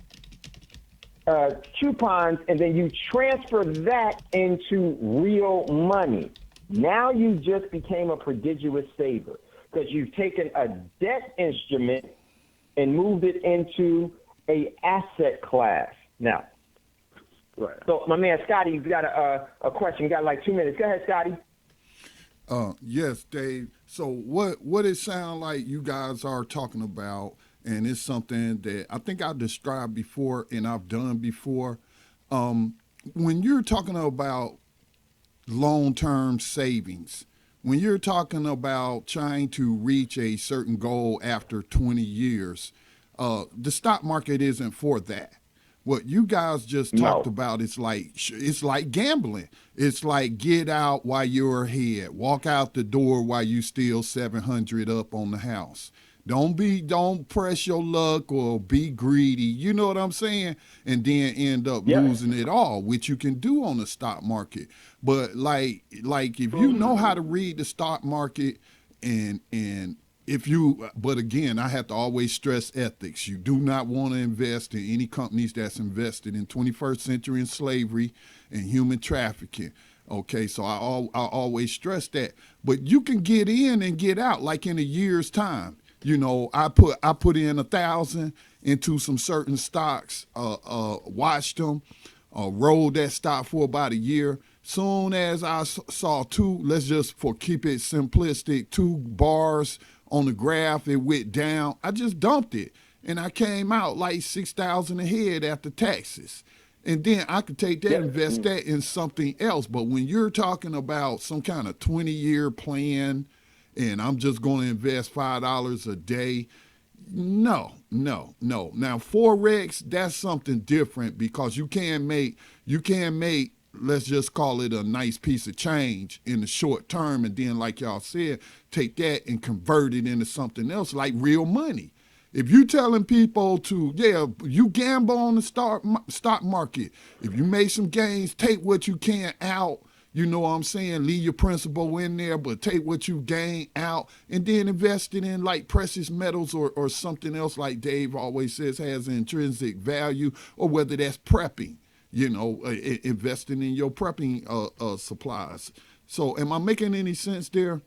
coupons, and then you transfer that into real money. Now you just became a prodigious saver because you've taken a debt instrument and moved it into a asset class. Now, so my man Scotty, you got a question. You got like 2 minutes. Go ahead, Scotty. Yes, Dave. So what it sounds like you guys are talking about, and it's something that I think I've described before and I've done before. When you're talking about long-term savings, when you're talking about trying to reach a certain goal after 20 years, the stock market isn't for that. What you guys just talked about is it's like gambling. It's like get out while you're ahead. Walk out the door while you still 700 up on the house. Don't press your luck or be greedy. You know what I'm saying? And then end up losing it all, which you can do on the stock market. But like if you know how to read the stock market and but again, I have to always stress ethics. You do not want to invest in any companies that's invested in 21st century in slavery and human trafficking. Okay, so I always stress that. But you can get in and get out like in a year's time. I put in 1,000 into some certain stocks, watched them, rolled that stock for about a year. Soon as I saw let's just keep it simplistic, 2 bars on the graph, it went down. I just dumped it. and I came out like $6,000 ahead after taxes. And then I could take that, invest that in something else. But when you're talking about some kind of 20-year plan, and I'm just going to invest $5 a day, no. Now Forex, that's something different because you can make, let's just call it a nice piece of change in the short term, and then like y'all said, take that and convert it into something else like real money. If you telling people to, you gamble on the stock market. If you make some gains, take what you can out. You know what I'm saying? Leave your principal in there, but take what you gain out and then invest it in like precious metals or something else like Dave always says has intrinsic value, or whether that's prepping, investing in your prepping supplies. So am I making any sense there?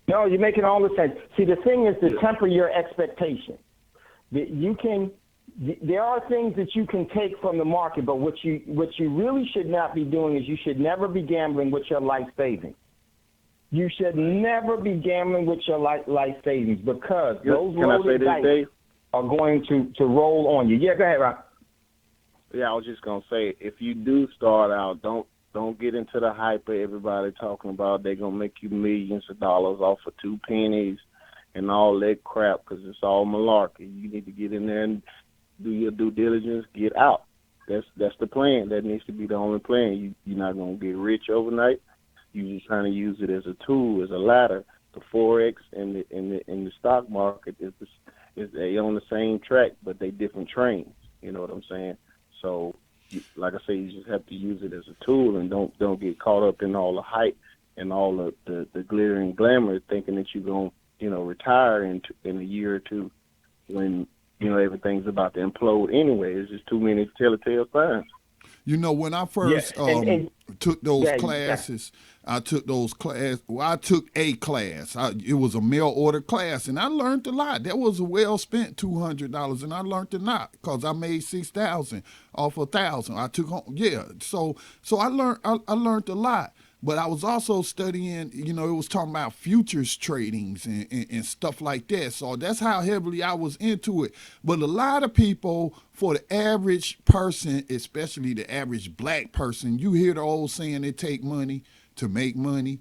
No, you're making all the sense. See, the thing is to temper your expectation. There are things that you can take from the market, but what you really should not be doing is you should never be gambling with your life savings. You should never be gambling with your life savings because those loaded dice are going to roll on you. Yeah, go ahead, Rob. Yeah, I was just gonna say, if you do start out, don't get into the hype of everybody talking about they're gonna make you millions of dollars off of 2 pennies and all that crap, because it's all malarkey. You need to get in there and do your due diligence, get out. That's the plan. That needs to be the only plan. You're not gonna get rich overnight. You're just trying to use it as a tool, as a ladder. The Forex and the stock market is they on the same track, but they different trains. You know what I'm saying? So, like I say, you just have to use it as a tool, and don't get caught up in all the hype and all the glitter and glamour, thinking that you're gonna retire in a year or two when everything's about to implode anyway. There's just too many telltale signs. When I first took those classes, I took those classes. Well, I took a class. It was a mail order class, and I learned a lot. That was a well spent $200, and I learned a lot because I made $6,000 off $1,000. I took home, So I learned a lot. But I was also studying, it was talking about futures tradings and stuff like that. So that's how heavily I was into it. But a lot of people, for the average person, especially the average black person, you hear the old saying, it take money to make money.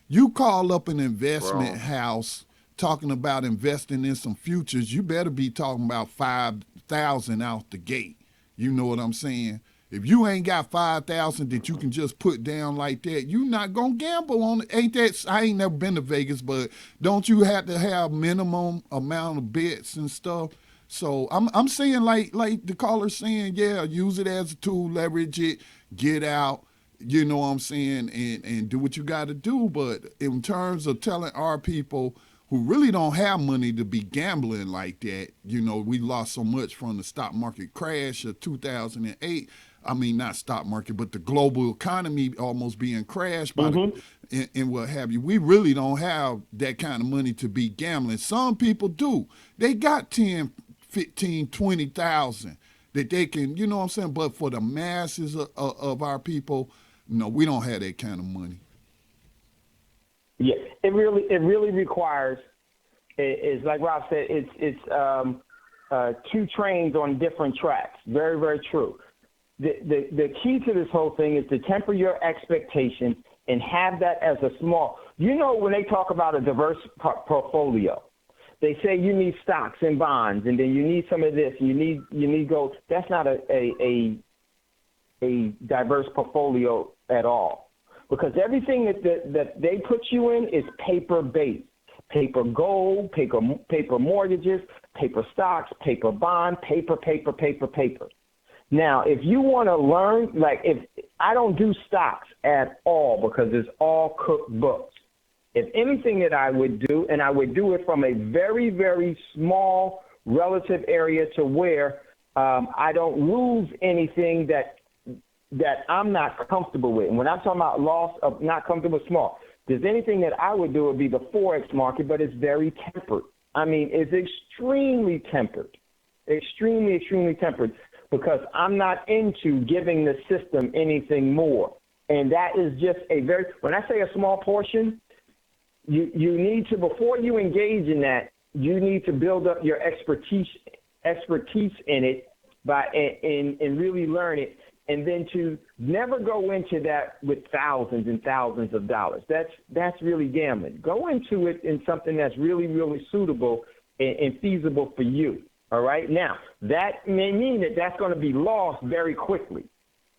You call up an investment house talking about investing in some futures, you better be talking about $5,000 out the gate. You know what I'm saying? If you ain't got $5,000 that you can just put down like that, you not gonna gamble on it. I ain't never been to Vegas, but don't you have to have minimum amount of bets and stuff? So I'm saying like the caller's saying, use it as a tool, leverage it, get out. You know what I'm saying, and do what you got to do. But in terms of telling our people who really don't have money to be gambling like that, we lost so much from the stock market crash of 2008. I mean, not stock market, but the global economy almost being crashed by and what have you. We really don't have that kind of money to be gambling. Some people do. They got 10, 15, 20,000 that they can, you know what I'm saying? But for the masses of our people, no, we don't have that kind of money. Yeah, it really requires. It's like Rob said. It's two trains on different tracks. Very, very true. The key to this whole thing is to temper your expectations and have that as a small. When they talk about a diverse portfolio, they say you need stocks and bonds, and then you need some of this, and you need gold. That's not a diverse portfolio at all, because everything that they put you in is paper-based. Paper gold, paper mortgages, paper stocks, paper bond, paper. Now, if you want to learn, if I don't do stocks at all because it's all cooked books. If anything that I would do, and I would do it from a very, very small relative area to where I don't lose anything that I'm not comfortable with. And when I'm talking about loss of not comfortable, small, there's anything that I would do would be the Forex market, but it's very tempered. I mean, it's extremely tempered, extremely tempered, because I'm not into giving the system anything more. And that is just when I say a small portion, you need to, before you engage in that, you need to build up your expertise expertise in it and really learn it, and then to never go into that with thousands and thousands of dollars. That's really gambling. Go into it in something that's really, really suitable and feasible for you. All right? Now, that may mean that that's going to be lost very quickly.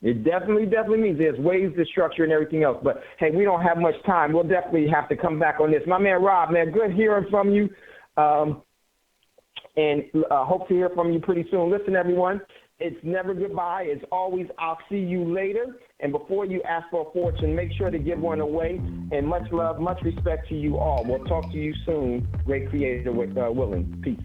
It definitely means there's ways to structure and everything else. But, hey, we don't have much time. We'll definitely have to come back on this. My man Rob, man, good hearing from you. And hope to hear from you pretty soon. Listen, everyone, it's never goodbye. It's always I'll see you later. And before you ask for a fortune, make sure to give one away. And much love, much respect to you all. We'll talk to you soon. Great creator willing. Peace.